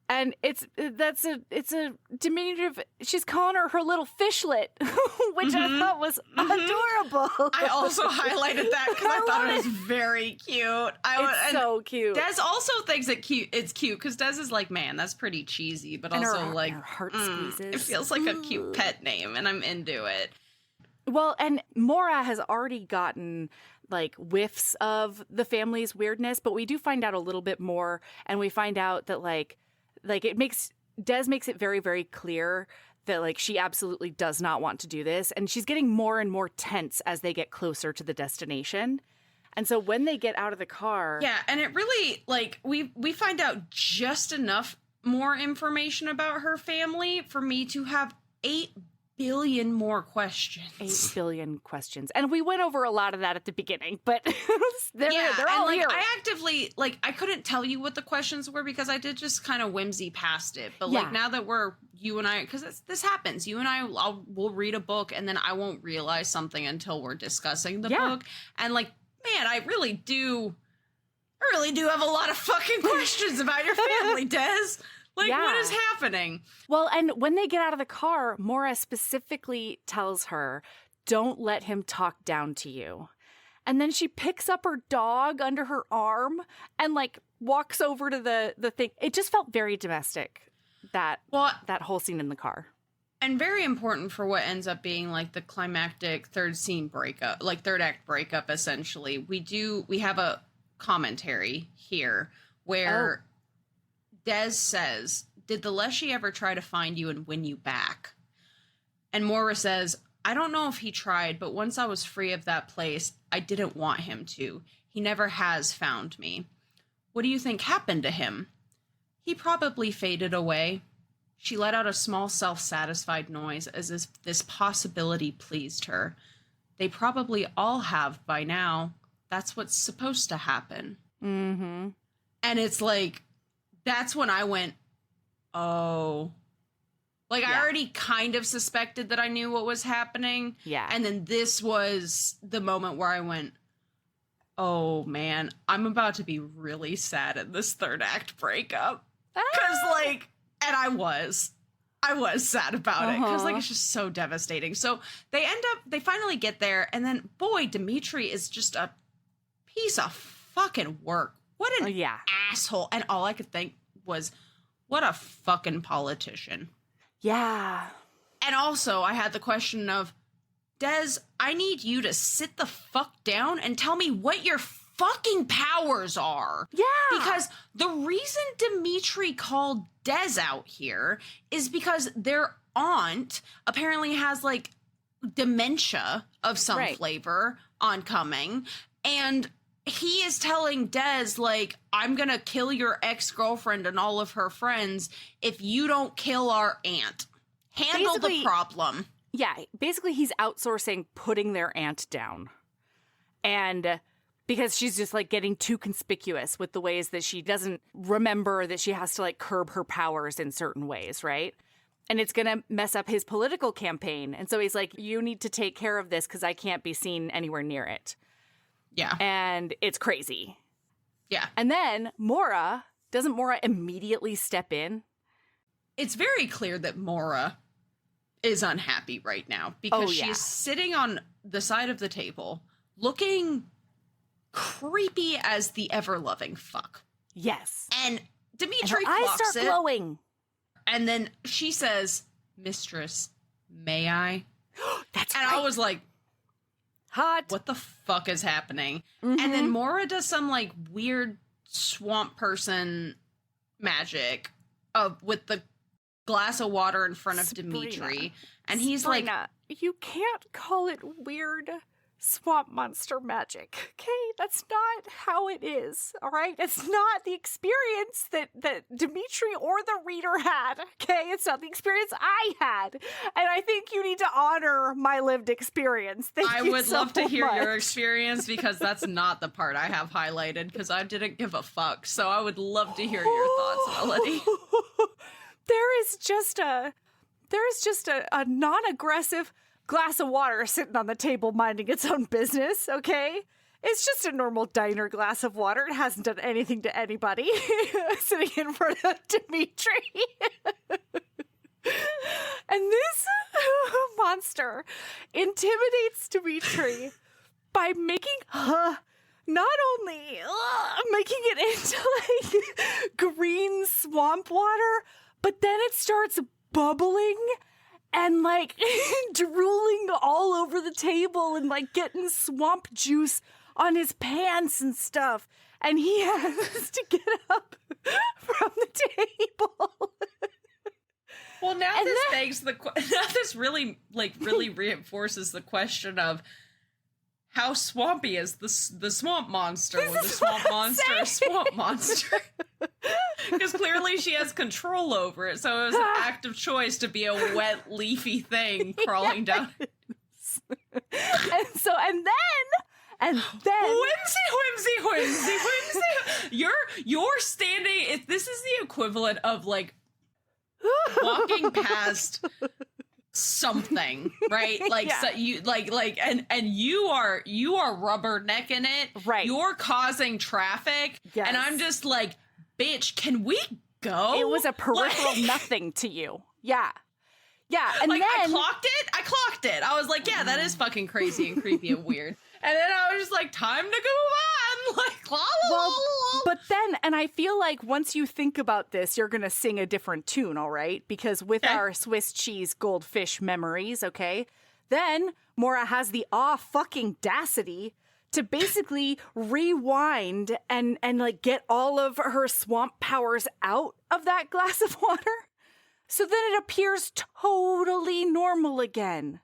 Speaker 2: And it's a diminutive. She's calling her little fishlet, which I thought was adorable.
Speaker 4: I also highlighted that because I thought it was very cute.
Speaker 2: It's so cute.
Speaker 4: Des also thinks it's cute because Des is like, man, that's pretty cheesy, but also like
Speaker 2: her heart squeezes.
Speaker 4: It feels like a cute pet name, and I'm into it.
Speaker 2: Well, and Mora has already gotten like whiffs of the family's weirdness, but we do find out a little bit more, and we find out that Des makes it very, very clear that like she absolutely does not want to do this, and she's getting more and more tense as they get closer to the destination. And so when they get out of the car,
Speaker 4: yeah, and it really like we find out just enough more information about her family for me to have 8 billion more questions.
Speaker 2: 8 billion questions. And we went over a lot of that at the beginning, but they're all here.
Speaker 4: I actively, I couldn't tell you what the questions were because I did just kind of whimsy past it. But now that you and I, because this happens, you and we'll read a book and then I won't realize something until we're discussing the book. And man, I really do have a lot of fucking questions about your family, Des. What is happening?
Speaker 2: Well, and when they get out of the car, Mora specifically tells her, don't let him talk down to you. And then she picks up her dog under her arm and walks over to the thing. It just felt very domestic, that whole scene in the car.
Speaker 4: And very important for what ends up being the climactic third act breakup, essentially. We have a commentary here where Des says, did the Leshy ever try to find you and win you back? And Mora says, I don't know if he tried, but once I was free of that place, I didn't want him to. He never has found me. What do you think happened to him? He probably faded away. She let out a small self-satisfied noise as if this possibility pleased her. They probably all have by now. That's what's supposed to happen.
Speaker 2: Mm-hmm.
Speaker 4: And it's that's when I went, oh. I already kind of suspected that I knew what was happening.
Speaker 2: Yeah.
Speaker 4: And then this was the moment where I went, oh, man, I'm about to be really sad in this third act breakup. Because, and I was sad about it. Because, it's just so devastating. So they finally get there. And then, boy, Dimitri is just a piece of fucking work. What an asshole. And all I could think was, what a fucking politician.
Speaker 2: Yeah.
Speaker 4: And also, I had the question of, Des, I need you to sit the fuck down and tell me what your fucking powers are.
Speaker 2: Yeah.
Speaker 4: Because the reason Dimitri called Des out here is because their aunt apparently has, dementia of some flavor oncoming. And he is telling Des, I'm going to kill your ex-girlfriend and all of her friends if you don't kill our aunt. Handle the problem.
Speaker 2: Yeah, basically he's outsourcing putting their aunt down. And because she's just, getting too conspicuous with the ways that she doesn't remember that she has to, curb her powers in certain ways, right? And it's going to mess up his political campaign. And so he's like, you need to take care of this because I can't be seen anywhere near it.
Speaker 4: Yeah.
Speaker 2: And it's crazy.
Speaker 4: Yeah.
Speaker 2: And then doesn't Mora immediately step in?
Speaker 4: It's very clear that Mora is unhappy right now because she's sitting on the side of the table looking creepy as the ever-loving fuck.
Speaker 2: Yes.
Speaker 4: And Dimitri
Speaker 2: and her eyes
Speaker 4: clocks
Speaker 2: start
Speaker 4: it.
Speaker 2: glowing.
Speaker 4: And then she says, Mistress, may I?
Speaker 2: That's
Speaker 4: and
Speaker 2: right.
Speaker 4: I was like,
Speaker 2: hot.
Speaker 4: What the fuck is happening?
Speaker 2: Mm-hmm.
Speaker 4: And then Mora does some weird swamp person magic with the glass of water in front of
Speaker 2: Sabrina.
Speaker 4: Dimitri. And he's
Speaker 2: Sabrina, you can't call it weird. swamp monster magic. Okay, that's not how it is. All right, it's not the experience that Dimitri or the reader had. Okay, it's not the experience I had, and I think you need to honor my lived experience.
Speaker 4: I would love to hear your experience, because that's not the part I have highlighted, because I didn't give a fuck. So I would love to hear your thoughts, Melody.
Speaker 2: There is just a non-aggressive glass of water sitting on the table minding its own business, okay? It's just a normal diner glass of water. It hasn't done anything to anybody. Sitting in front of Dimitri. And this monster intimidates Dimitri by making not only making it into like green swamp water, but then it starts bubbling and like drooling all over the table and like getting swamp juice on his pants and stuff. And he has to get up from the table.
Speaker 4: Well, now this really reinforces the question of how swampy is the swamp monster, or the swamp monster a swamp monster? Because clearly she has control over it, so it was an act of choice to be a wet, leafy thing crawling down.
Speaker 2: And then
Speaker 4: whimsy. You're standing. If this is the equivalent of like walking past something, right? Like so you and you are rubbernecking it,
Speaker 2: right?
Speaker 4: You're causing traffic,
Speaker 2: yes.
Speaker 4: And I'm just like, bitch, can we go?
Speaker 2: It was a peripheral nothing to you, yeah. And
Speaker 4: like,
Speaker 2: then
Speaker 4: I clocked it. I was like, yeah, that is fucking crazy and creepy and weird. And then I was just like, time to go on. Like, la, la, la, la.
Speaker 2: But then, and I feel like once you think about this, you're going to sing a different tune, all right? Because with our Swiss cheese goldfish memories, okay? Then Mora has the fucking dacity to basically rewind and like get all of her swamp powers out of that glass of water. So then it appears totally normal again.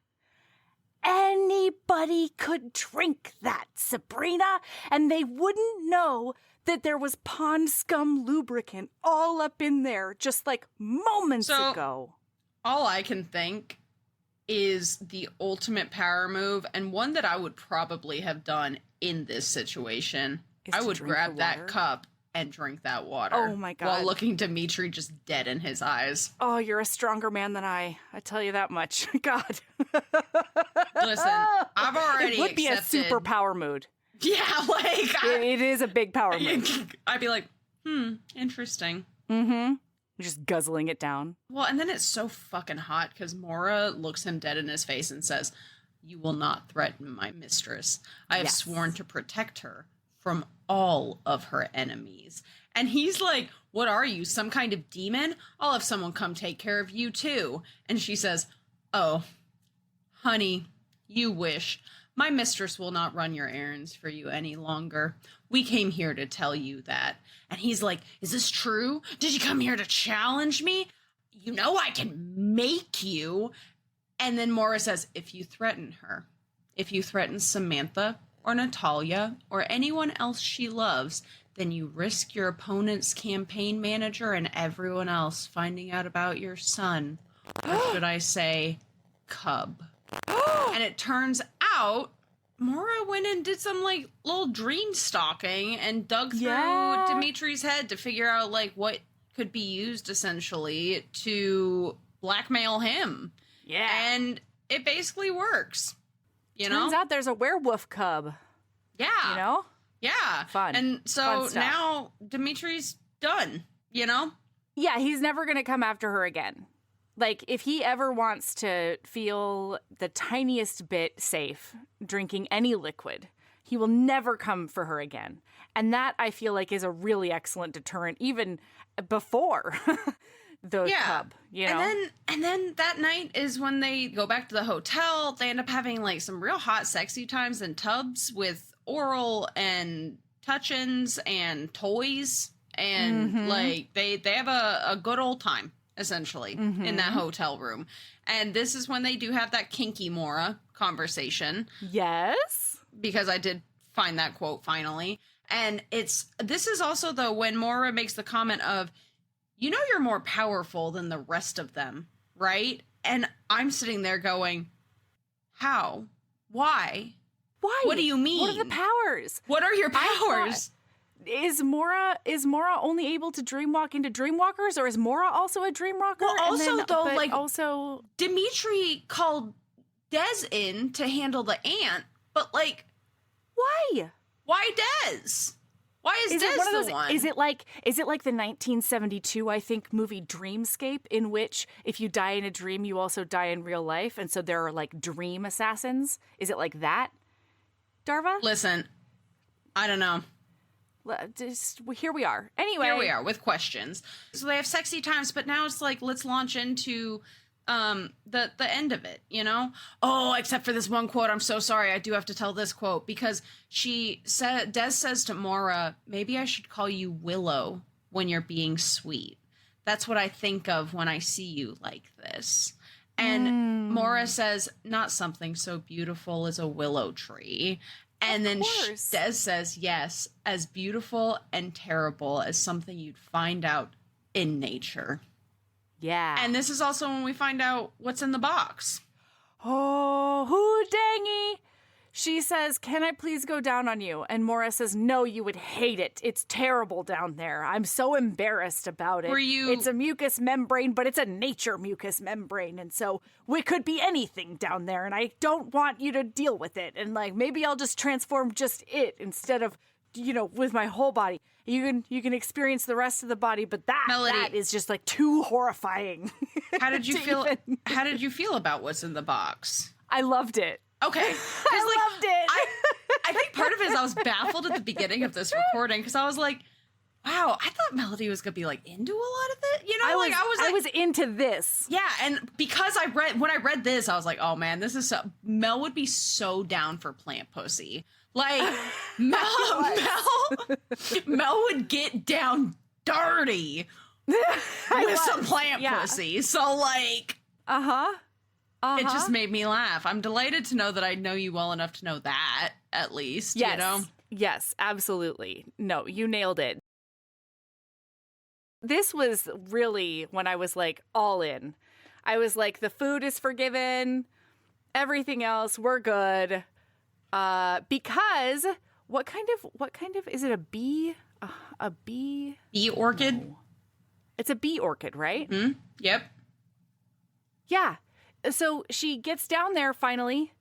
Speaker 2: Anybody could drink that, Sabrina, and they wouldn't know that there was pond scum lubricant all up in there just like moments ago.
Speaker 4: All I can think is the ultimate power move, and one that I would probably have done in this situation. I would grab that cup and drink that water.
Speaker 2: Oh my God.
Speaker 4: While looking Dimitri just dead in his eyes.
Speaker 2: Oh, you're a stronger man than I tell you that much. God.
Speaker 4: Listen, I've already
Speaker 2: It would be a superpower mood.
Speaker 4: Yeah, like...
Speaker 2: It is a big power mood.
Speaker 4: I'd be like, interesting.
Speaker 2: Mm-hmm. Just guzzling it down.
Speaker 4: Well, and then it's so fucking hot because Mora looks him dead in his face and says, "You will not threaten my mistress. I have sworn to protect her from all of her enemies." And he's like, "What are you, some kind of demon? I'll have someone come take care of you too." And she says, "Oh, honey, you wish. My mistress will not run your errands for you any longer. We came here to tell you that." And he's like, "Is this true? Did you come here to challenge me? You know I can make you." And then Mora says, "If you threaten her, if you threaten Samantha or Natalia or anyone else she loves, then you risk your opponent's campaign manager and everyone else finding out about your son. Or should I say, cub." And it turns out Mora went and did some like little dream stalking and dug through Dimitri's head to figure out like what could be used essentially to blackmail him. Yeah. And it basically works. You know?
Speaker 2: Turns out there's a werewolf cub.
Speaker 4: Yeah.
Speaker 2: You know?
Speaker 4: Yeah.
Speaker 2: Fun.
Speaker 4: And so now Dimitri's done, you know?
Speaker 2: Yeah, he's never going to come after her again. Like, if he ever wants to feel the tiniest bit safe drinking any liquid, he will never come for her again. And that, I feel like, is a really excellent deterrent, even before the cub, you know?
Speaker 4: And then that night is when they go back to the hotel. They end up having, like, some real hot, sexy times in tubs with oral and touch-ins and toys. And, like, they have a good old time. essentially, in that hotel room. And this is when they do have that kinky Mora conversation.
Speaker 2: Yes.
Speaker 4: Because I did find that quote finally. And this is also, though, when Mora makes the comment of, you know, you're more powerful than the rest of them, right? And I'm sitting there going, how? Why?
Speaker 2: Why?
Speaker 4: What do you mean?
Speaker 2: What are the powers?
Speaker 4: What are your powers?
Speaker 2: Is Mora only able to dreamwalk into dreamwalkers, or is Mora also a dreamwalker?
Speaker 4: Well, also,
Speaker 2: also
Speaker 4: Dimitri called Des in to handle the ant, but like,
Speaker 2: why?
Speaker 4: Why Des? Why is Des the one?
Speaker 2: Is it like the 1972, I think, movie Dreamscape, in which if you die in a dream, you also die in real life, and so there are like dream assassins? Is it like that, Darva?
Speaker 4: Listen, I don't know.
Speaker 2: Here we are. Anyway.
Speaker 4: Here we are with questions. So they have sexy times, but now it's like, let's launch into the end of it, you know? Oh, except for this one quote. I'm so sorry. I do have to tell this quote because Des says to Mora, maybe I should call you Willow when you're being sweet. That's what I think of when I see you like this. And Mora says, not something so beautiful as a willow tree. And then Des says, yes, as beautiful and terrible as something you'd find out in nature.
Speaker 2: Yeah.
Speaker 4: And this is also when we find out what's in the box.
Speaker 2: Oh, hoo dangy. She says, can I please go down on you? And Mora says, no, you would hate it. It's terrible down there. I'm so embarrassed about it. It's a mucous membrane, but it's a nature mucous membrane. And so it could be anything down there. And I don't want you to deal with it. And like, maybe I'll just transform just it instead of, you know, with my whole body. You can experience the rest of the body, but that is just like too horrifying.
Speaker 4: How did you feel? How did you feel about what's in the box?
Speaker 2: I loved it.
Speaker 4: Okay.
Speaker 2: I loved it.
Speaker 4: I think part of it is I was baffled at the beginning of this recording because I was like, wow, I thought Melody was going to be like into a lot of it. You know,
Speaker 2: I was into this.
Speaker 4: Yeah. And because when I read this, I was like, oh man, this is Mel would be so down for plant pussy. Like Mel would get down dirty with some plant pussy. So like, it just made me laugh. I'm delighted to know that I know you well enough to know that, at least,
Speaker 2: yes.
Speaker 4: You know?
Speaker 2: Yes, absolutely. No, you nailed it. This was really when I was like all in. I was like, the food is forgiven. Everything else, we're good. Because what kind of, is it a bee? A bee?
Speaker 4: Bee orchid?
Speaker 2: No. It's a bee orchid, right?
Speaker 4: Mm-hmm. Yep.
Speaker 2: Yeah. So she gets down there finally,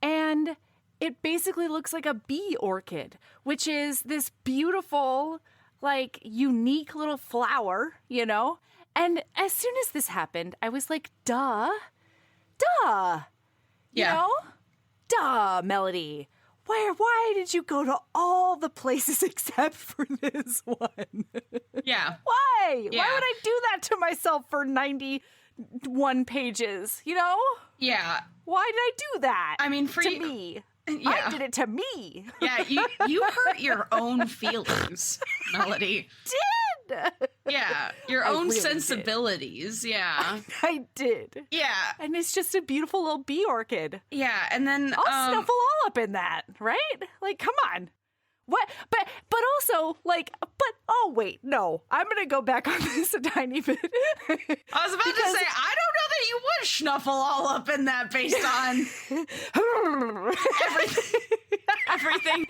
Speaker 2: and it basically looks like a bee orchid, which is this beautiful, like, unique little flower, you know? And as soon as this happened, I was like, duh.
Speaker 4: Yeah.
Speaker 2: You know? Duh, Melody. Why did you go to all the places except for this one?
Speaker 4: Yeah.
Speaker 2: Why?
Speaker 4: Yeah.
Speaker 2: Why would I do that to myself for 91 pages, you know?
Speaker 4: Yeah.
Speaker 2: Why did I do that?
Speaker 4: I mean,
Speaker 2: to me.
Speaker 4: Yeah.
Speaker 2: I did it to me.
Speaker 4: Yeah, you hurt your own feelings, Melody.
Speaker 2: Did.
Speaker 4: Yeah, your own
Speaker 2: really
Speaker 4: sensibilities. Did. Yeah.
Speaker 2: I did.
Speaker 4: Yeah.
Speaker 2: And it's just a beautiful little bee orchid.
Speaker 4: Yeah, and then
Speaker 2: I'll snuffle all up in that, right? Like, come on. What? But also, like, oh, wait, no. I'm going to go back on this a tiny bit.
Speaker 4: I was about to say, I don't know that you would snuffle all up in that based on everything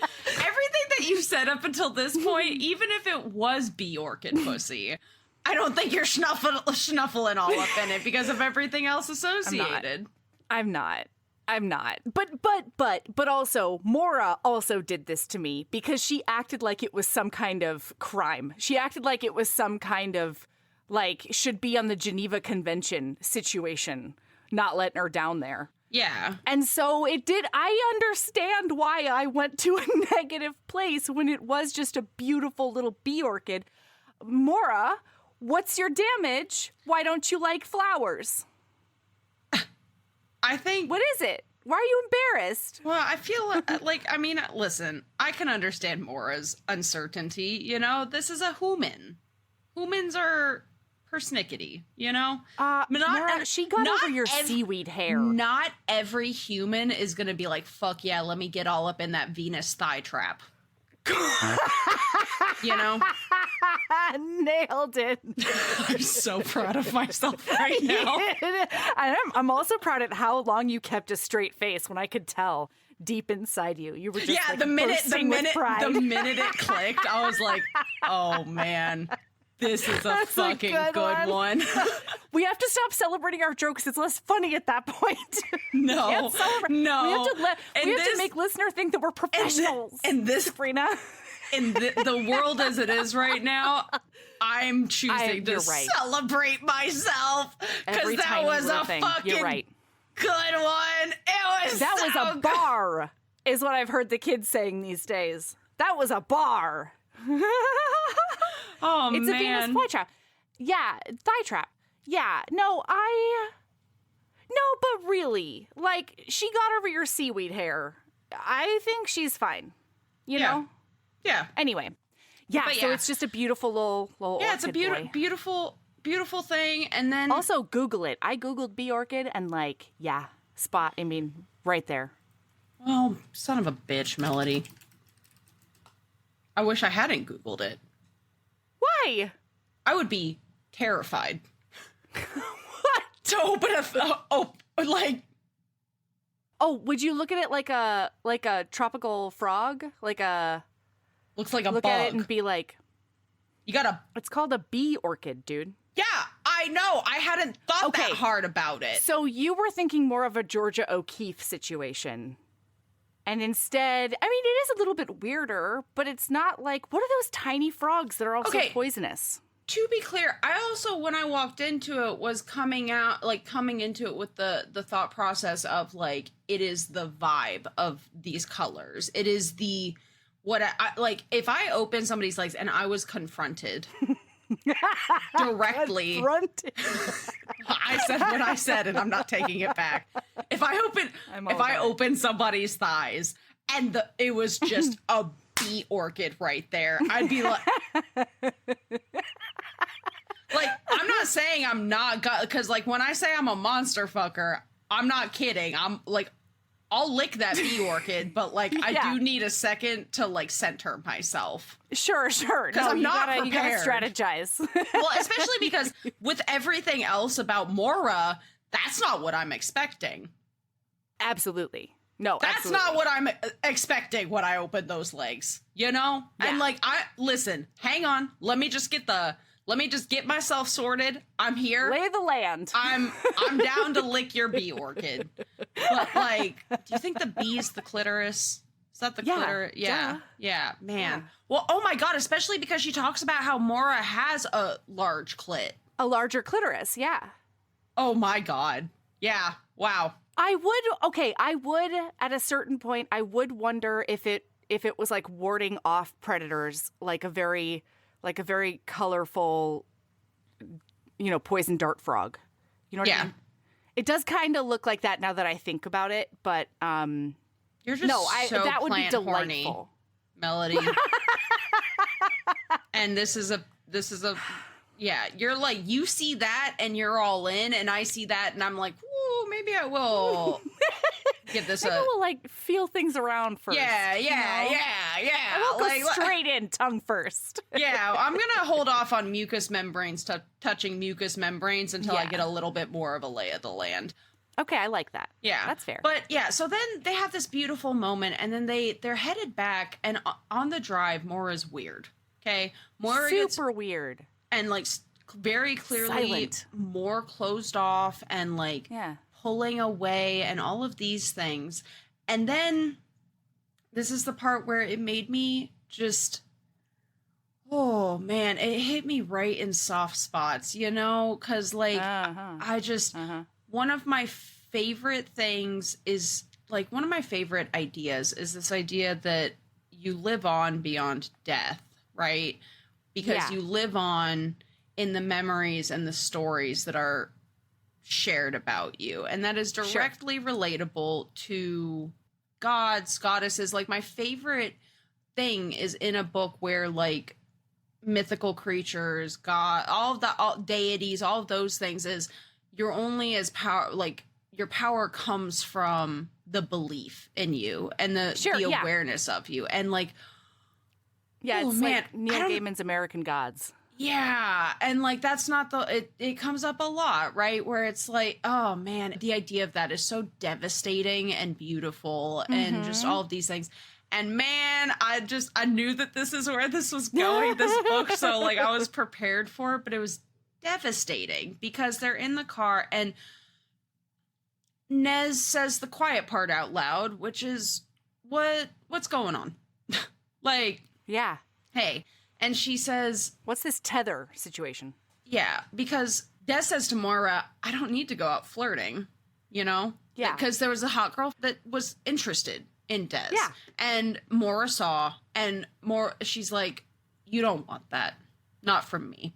Speaker 4: that you've said up until this point, even if it was bee orchid pussy. I don't think you're snuffling all up in it because of everything else associated.
Speaker 2: I'm not. But also, Mora also did this to me because she acted like it was some kind of crime. She acted like it was some kind of, like, should be on the Geneva Convention situation, not letting her down there.
Speaker 4: Yeah.
Speaker 2: And so I understand why I went to a negative place when it was just a beautiful little bee orchid. Mora, what's your damage? Why don't you like flowers?
Speaker 4: I think...
Speaker 2: What is it? Why are you embarrassed?
Speaker 4: Well, I feel like, I mean, listen, I can understand Mora's uncertainty, you know? This is a human. Humans are persnickety, you know?
Speaker 2: Mara, she got over your seaweed hair.
Speaker 4: Not every human is going to be like, fuck yeah, let me get all up in that Venus thigh trap. You know?
Speaker 2: Nailed it.
Speaker 4: I'm so proud of myself right now.
Speaker 2: I'm also proud at how long you kept a straight face when I could tell deep inside you. You were just
Speaker 4: the minute it clicked, I was like, oh man. This is a fucking good one.
Speaker 2: We have to stop celebrating our jokes. It's less funny at that point.
Speaker 4: No.
Speaker 2: We have to make listener think that we're professionals.
Speaker 4: And this,
Speaker 2: Sabrina.
Speaker 4: In the world as it is right now, I'm choosing to celebrate myself because that was a fucking good one. It was
Speaker 2: a bar, is what I've heard the kids saying these days. That was a bar.
Speaker 4: Oh,
Speaker 2: it's
Speaker 4: man.
Speaker 2: a Venus fly trap. Yeah, thigh trap. Yeah, no, but really, like, she got over your seaweed hair. I think she's fine. You know?
Speaker 4: Yeah.
Speaker 2: Anyway. Yeah, so it's just a beautiful little
Speaker 4: yeah, it's a beautiful thing. And then
Speaker 2: also Google it. I Googled bee orchid and spot. I mean, right there.
Speaker 4: Well, son of a bitch, Melody. I wish I hadn't Googled it.
Speaker 2: Why?
Speaker 4: I would be terrified.
Speaker 2: What?
Speaker 4: To open
Speaker 2: would you look at it like a tropical frog?
Speaker 4: Looks like a bug.
Speaker 2: Look at it and be like, it's called a bee orchid, dude.
Speaker 4: Yeah, I know. I hadn't thought that hard about it.
Speaker 2: So you were thinking more of a Georgia O'Keeffe situation. And instead, I mean, it is a little bit weirder, but it's not like, what are those tiny frogs that are also poisonous?
Speaker 4: To be clear, I also, when I walked into it, was coming into it with the thought process of, like, it is the vibe of these colors. It is if I open somebody's legs and I was confronted directly. I said what I said and I'm not taking it back. If I open somebody's thighs and it was just a bee orchid right there, I'd be like, I'm not saying I'm not, because like when I say I'm a monster fucker, I'm not kidding. I'm like, I'll lick that bee orchid, but like I do need a second to like center myself.
Speaker 2: Sure.
Speaker 4: Because I'm not prepared.
Speaker 2: You gotta strategize.
Speaker 4: Well, especially because with everything else about Mora, that's not what I'm expecting.
Speaker 2: Absolutely. No,
Speaker 4: that's not what I'm expecting when I open those legs. You know? Yeah. And like, listen, hang on. Let me just get myself sorted. I'm here.
Speaker 2: Lay the land.
Speaker 4: I'm down to lick your bee orchid. But like, do you think the bee is the clitoris? Is that the clitoris? Yeah. Yeah, man. Yeah. Well, oh my God, especially because she talks about how Mora has a large clit.
Speaker 2: A larger clitoris, yeah.
Speaker 4: Oh my God. Yeah. Wow.
Speaker 2: I would at a certain point, I would wonder if it was like warding off predators, like a very colorful, poison dart frog. You know what I mean? It does kind of look like that now that I think about it, but
Speaker 4: you're just that would be delightful, horny, Melody. And this is a you're like, you see that and you're all in, and I see that and I'm like, ooh, maybe I will give this
Speaker 2: maybe we'll like feel things around first.
Speaker 4: Yeah.
Speaker 2: I will go straight in tongue first.
Speaker 4: Yeah, I'm gonna hold off on mucous membranes, touching mucous membranes until I get a little bit more of a lay of the land.
Speaker 2: Okay, I like that.
Speaker 4: Yeah,
Speaker 2: that's fair.
Speaker 4: But yeah, so then they have this beautiful moment, and then they're headed back, and on the drive, Mora's weird. Okay, Mora
Speaker 2: super weird,
Speaker 4: and like very clearly
Speaker 2: silent,
Speaker 4: more closed off, and like pulling away, and all of these things. And then this is the part where it made me just, oh man, it hit me right in soft spots, because like I just. One of my favorite things is, like, one of my favorite ideas is this idea that you live on beyond death, right? Because you live on in the memories and the stories that are shared about you. And that is directly relatable to gods, goddesses. Like, my favorite thing is in a book where, like, mythical creatures, God, all of that, all deities, all of those things is you're only as your power comes from the belief in you and the awareness of you. And like,
Speaker 2: it's like Neil Gaiman's American Gods.
Speaker 4: Yeah. And like, that's not it comes up a lot, right? Where it's like, oh man, the idea of that is so devastating and beautiful and just all of these things. And man, I knew that this is where this was going, this book. So like I was prepared for it, but it was devastating because they're in the car and Nez says the quiet part out loud, which is what's going on? Like,
Speaker 2: yeah.
Speaker 4: Hey. And she says,
Speaker 2: what's this tether situation?
Speaker 4: Yeah, because Des says to Moira, I don't need to go out flirting, you know?
Speaker 2: Yeah.
Speaker 4: Because there was a hot girl that was interested in Des.
Speaker 2: Yeah.
Speaker 4: And Moira saw, and she's like, you don't want that. Not from me.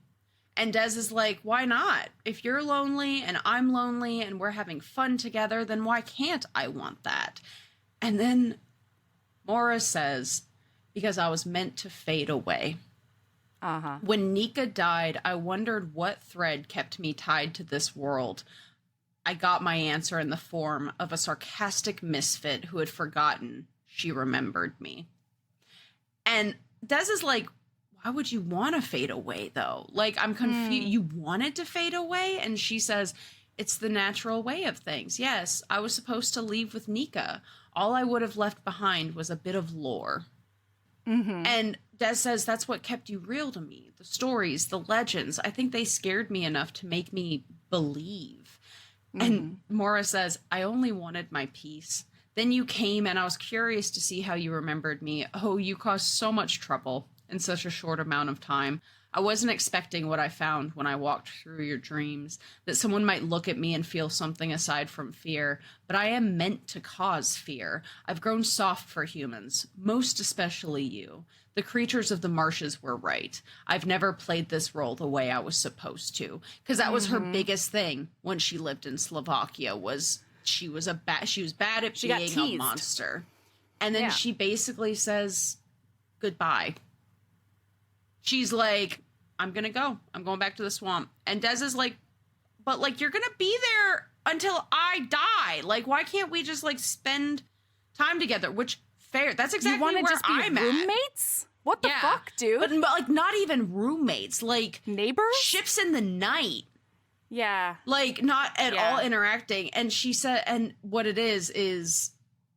Speaker 4: And Des is like, why not? If you're lonely and I'm lonely and we're having fun together, then why can't I want that? And then Moira says, because I was meant to fade away.
Speaker 2: Uh-huh.
Speaker 4: When Nika died, I wondered what thread kept me tied to this world. I got my answer in the form of a sarcastic misfit who had forgotten she remembered me. And Des is like, why would you want to fade away, though? Like, I'm confused. You wanted to fade away? And she says, it's the natural way of things. Yes, I was supposed to leave with Nika. All I would have left behind was a bit of lore.
Speaker 2: Mm-hmm.
Speaker 4: And Des says, that's what kept you real to me. The stories, the legends. I think they scared me enough to make me believe. Mm-hmm. And Moira says, I only wanted my peace. Then you came and I was curious to see how you remembered me. Oh, you caused so much trouble in such a short amount of time. I wasn't expecting what I found when I walked through your dreams, that someone might look at me and feel something aside from fear, but I am meant to cause fear. I've grown soft for humans, most especially you. The creatures of the marshes were right. I've never played this role the way I was supposed to, because that was her biggest thing when she lived in Slovakia, was she was bad at being a monster. And then she basically says goodbye. She's like, I'm going to go. I'm going back to the swamp. And Des is like, but like, you're going to be there until I die. Like, why can't we just like spend time together? Which, fair. That's exactly where I'm at.
Speaker 2: Roommates? What the fuck, dude?
Speaker 4: But like, not even roommates. Like,
Speaker 2: neighbors?
Speaker 4: Ships in the night.
Speaker 2: Yeah.
Speaker 4: Like, not at all interacting. And she said, and what it is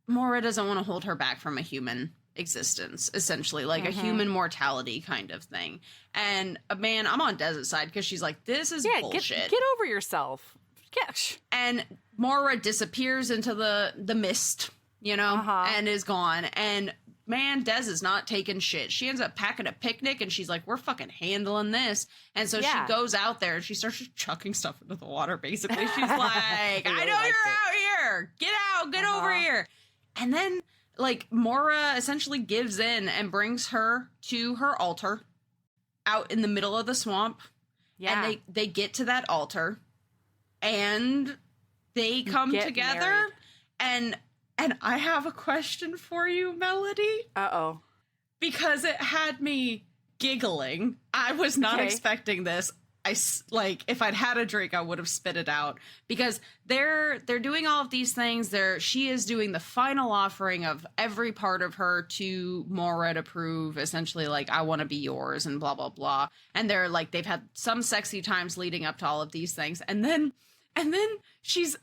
Speaker 4: Moira doesn't want to hold her back from a human existence, essentially, like a human mortality kind of thing. And man, I'm on Des's side because she's like, this is bullshit.
Speaker 2: Get over yourself. Gosh.
Speaker 4: And Moira disappears into the mist, you know, and is gone. And man, Des is not taking shit. She ends up packing a picnic and she's like, we're fucking handling this. And so she goes out there and she starts chucking stuff into the water, basically. She's like, I know you're out here. Get out. Get over here. And then like Moira essentially gives in and brings her to her altar out in the middle of the swamp. Yeah. And they get to that altar and they come together. Married. And I have a question for you, Melody.
Speaker 2: Uh-oh.
Speaker 4: Because it had me giggling. I was not expecting this. If I'd had a drink, I would have spit it out, because they're doing all of these things. She is doing the final offering of every part of her to Moira to prove, essentially, like, I want to be yours and blah, blah, blah. And they're like, they've had some sexy times leading up to all of these things. And then she's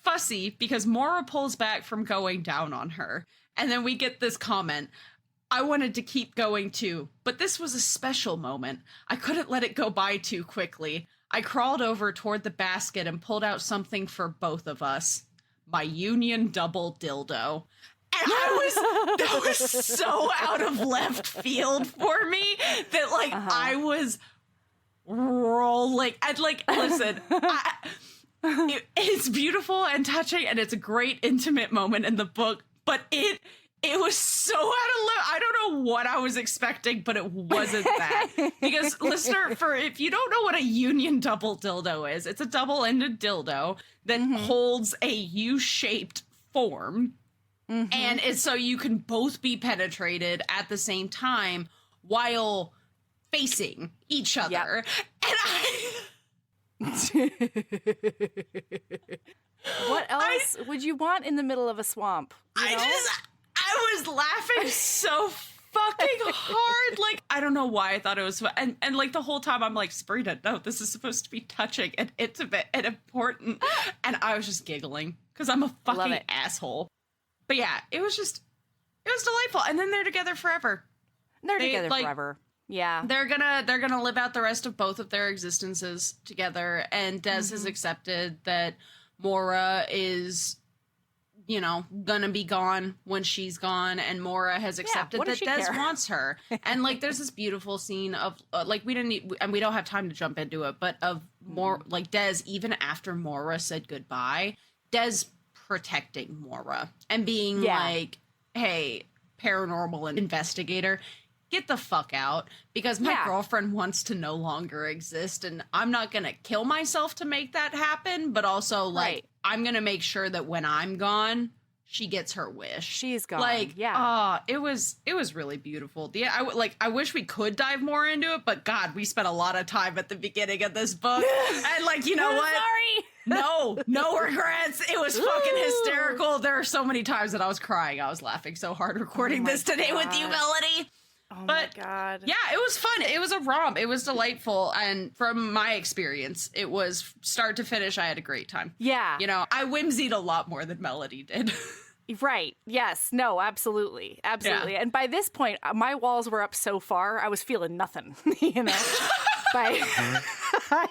Speaker 4: fussy because Moira pulls back from going down on her. And then we get this comment. I wanted to keep going too, but this was a special moment. I couldn't let it go by too quickly. I crawled over toward the basket and pulled out something for both of us. My union double dildo. And that was so out of left field for me that like I was rolling. I'd like, listen, it's beautiful and touching and it's a great intimate moment in the book, but it was so out of left. I don't know what I was expecting, but it wasn't that. Because, listener, if you don't know what a union double dildo is, it's a double-ended dildo that holds a U-shaped form. And it's so you can both be penetrated at the same time while facing each other.
Speaker 2: Yep.
Speaker 4: And
Speaker 2: What else would you want in the middle of a swamp?
Speaker 4: I was laughing so fucking hard. Like, I don't know why I thought it was fun. And like the whole time I'm like, Sabrina, no, this is supposed to be touching and intimate and important. And I was just giggling because I'm a fucking asshole. But yeah, it was delightful. And then they're together forever.
Speaker 2: They're together forever. Yeah.
Speaker 4: They're gonna live out the rest of both of their existences together. And Des has accepted that Mora is, you know, gonna be gone when she's gone, and Mora has accepted that Des wants her. And like, there's this beautiful scene of like, we don't have time to jump into it, but of more like Des, even after Mora said goodbye, Des protecting Mora and being like, hey, paranormal investigator, get the fuck out, because my girlfriend wants to no longer exist, and I'm not gonna kill myself to make that happen, but also like I'm gonna make sure that when I'm gone, she gets her wish. She's gone. Like, it was really beautiful. I wish we could dive more into it, but God, we spent a lot of time at the beginning of this book, and like, you know what? Sorry. No regrets. It was fucking hysterical. There are so many times that I was crying. I was laughing so hard recording this today with you, Melody.
Speaker 2: Oh my God.
Speaker 4: Yeah, it was fun. It was a romp. It was delightful. And from my experience, it was start to finish. I had a great time.
Speaker 2: Yeah.
Speaker 4: You know, I whimsied a lot more than Melody did.
Speaker 2: Right. Yes. No, absolutely. Absolutely. Yeah. And by this point, my walls were up so far, I was feeling nothing, you know? I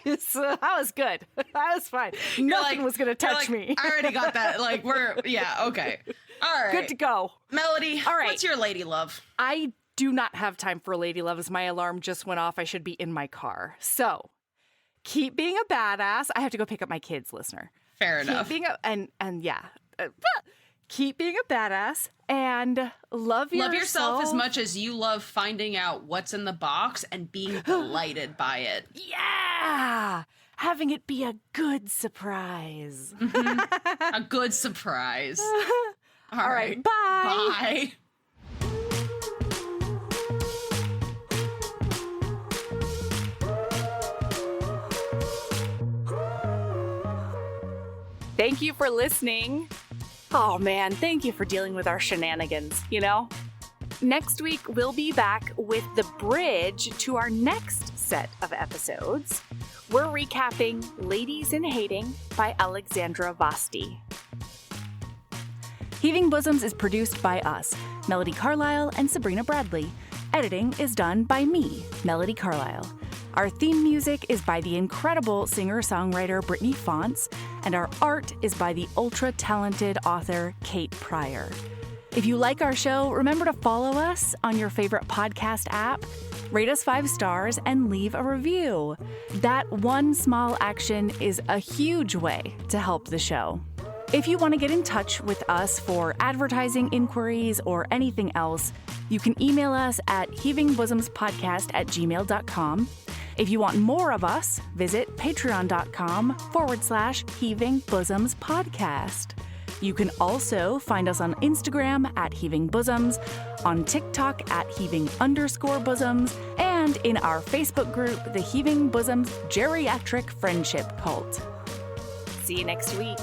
Speaker 2: was good. I was fine. Nothing was going to touch me.
Speaker 4: I already got that. Like, okay. All right.
Speaker 2: Good to go.
Speaker 4: Melody, all right. What's your lady love?
Speaker 2: I do not have time for lady love, as my alarm just went off. I should be in my car. So, keep being a badass. I have to go pick up my kids, listener.
Speaker 4: Fair enough.
Speaker 2: Keep being a badass and love
Speaker 4: yourself as much as you love finding out what's in the box and being delighted by it.
Speaker 2: Yeah! Having it be a good surprise.
Speaker 4: A good surprise.
Speaker 2: All right. Bye.
Speaker 4: Bye.
Speaker 2: Thank you for listening. Oh man, thank you for dealing with our shenanigans, you know? Next week, we'll be back with the bridge to our next set of episodes. We're recapping Ladies in Hating by Alexandra Vasti. Heaving Bosoms is produced by us, Melody Carlisle and Sabrina Bradley. Editing is done by me, Melody Carlisle. Our theme music is by the incredible singer-songwriter Brittany Fonts, and our art is by the ultra-talented author Kate Pryor. If you like our show, remember to follow us on your favorite podcast app, rate us 5 stars, and leave a review. That one small action is a huge way to help the show. If you want to get in touch with us for advertising inquiries or anything else, you can email us at heavingbosomspodcast@gmail.com. If you want more of us, visit patreon.com/heavingbosomspodcast. You can also find us on Instagram at Heaving Bosoms, on TikTok at Heaving_Bosoms, and in our Facebook group, the Heaving Bosoms Geriatric Friendship Cult. See you next week.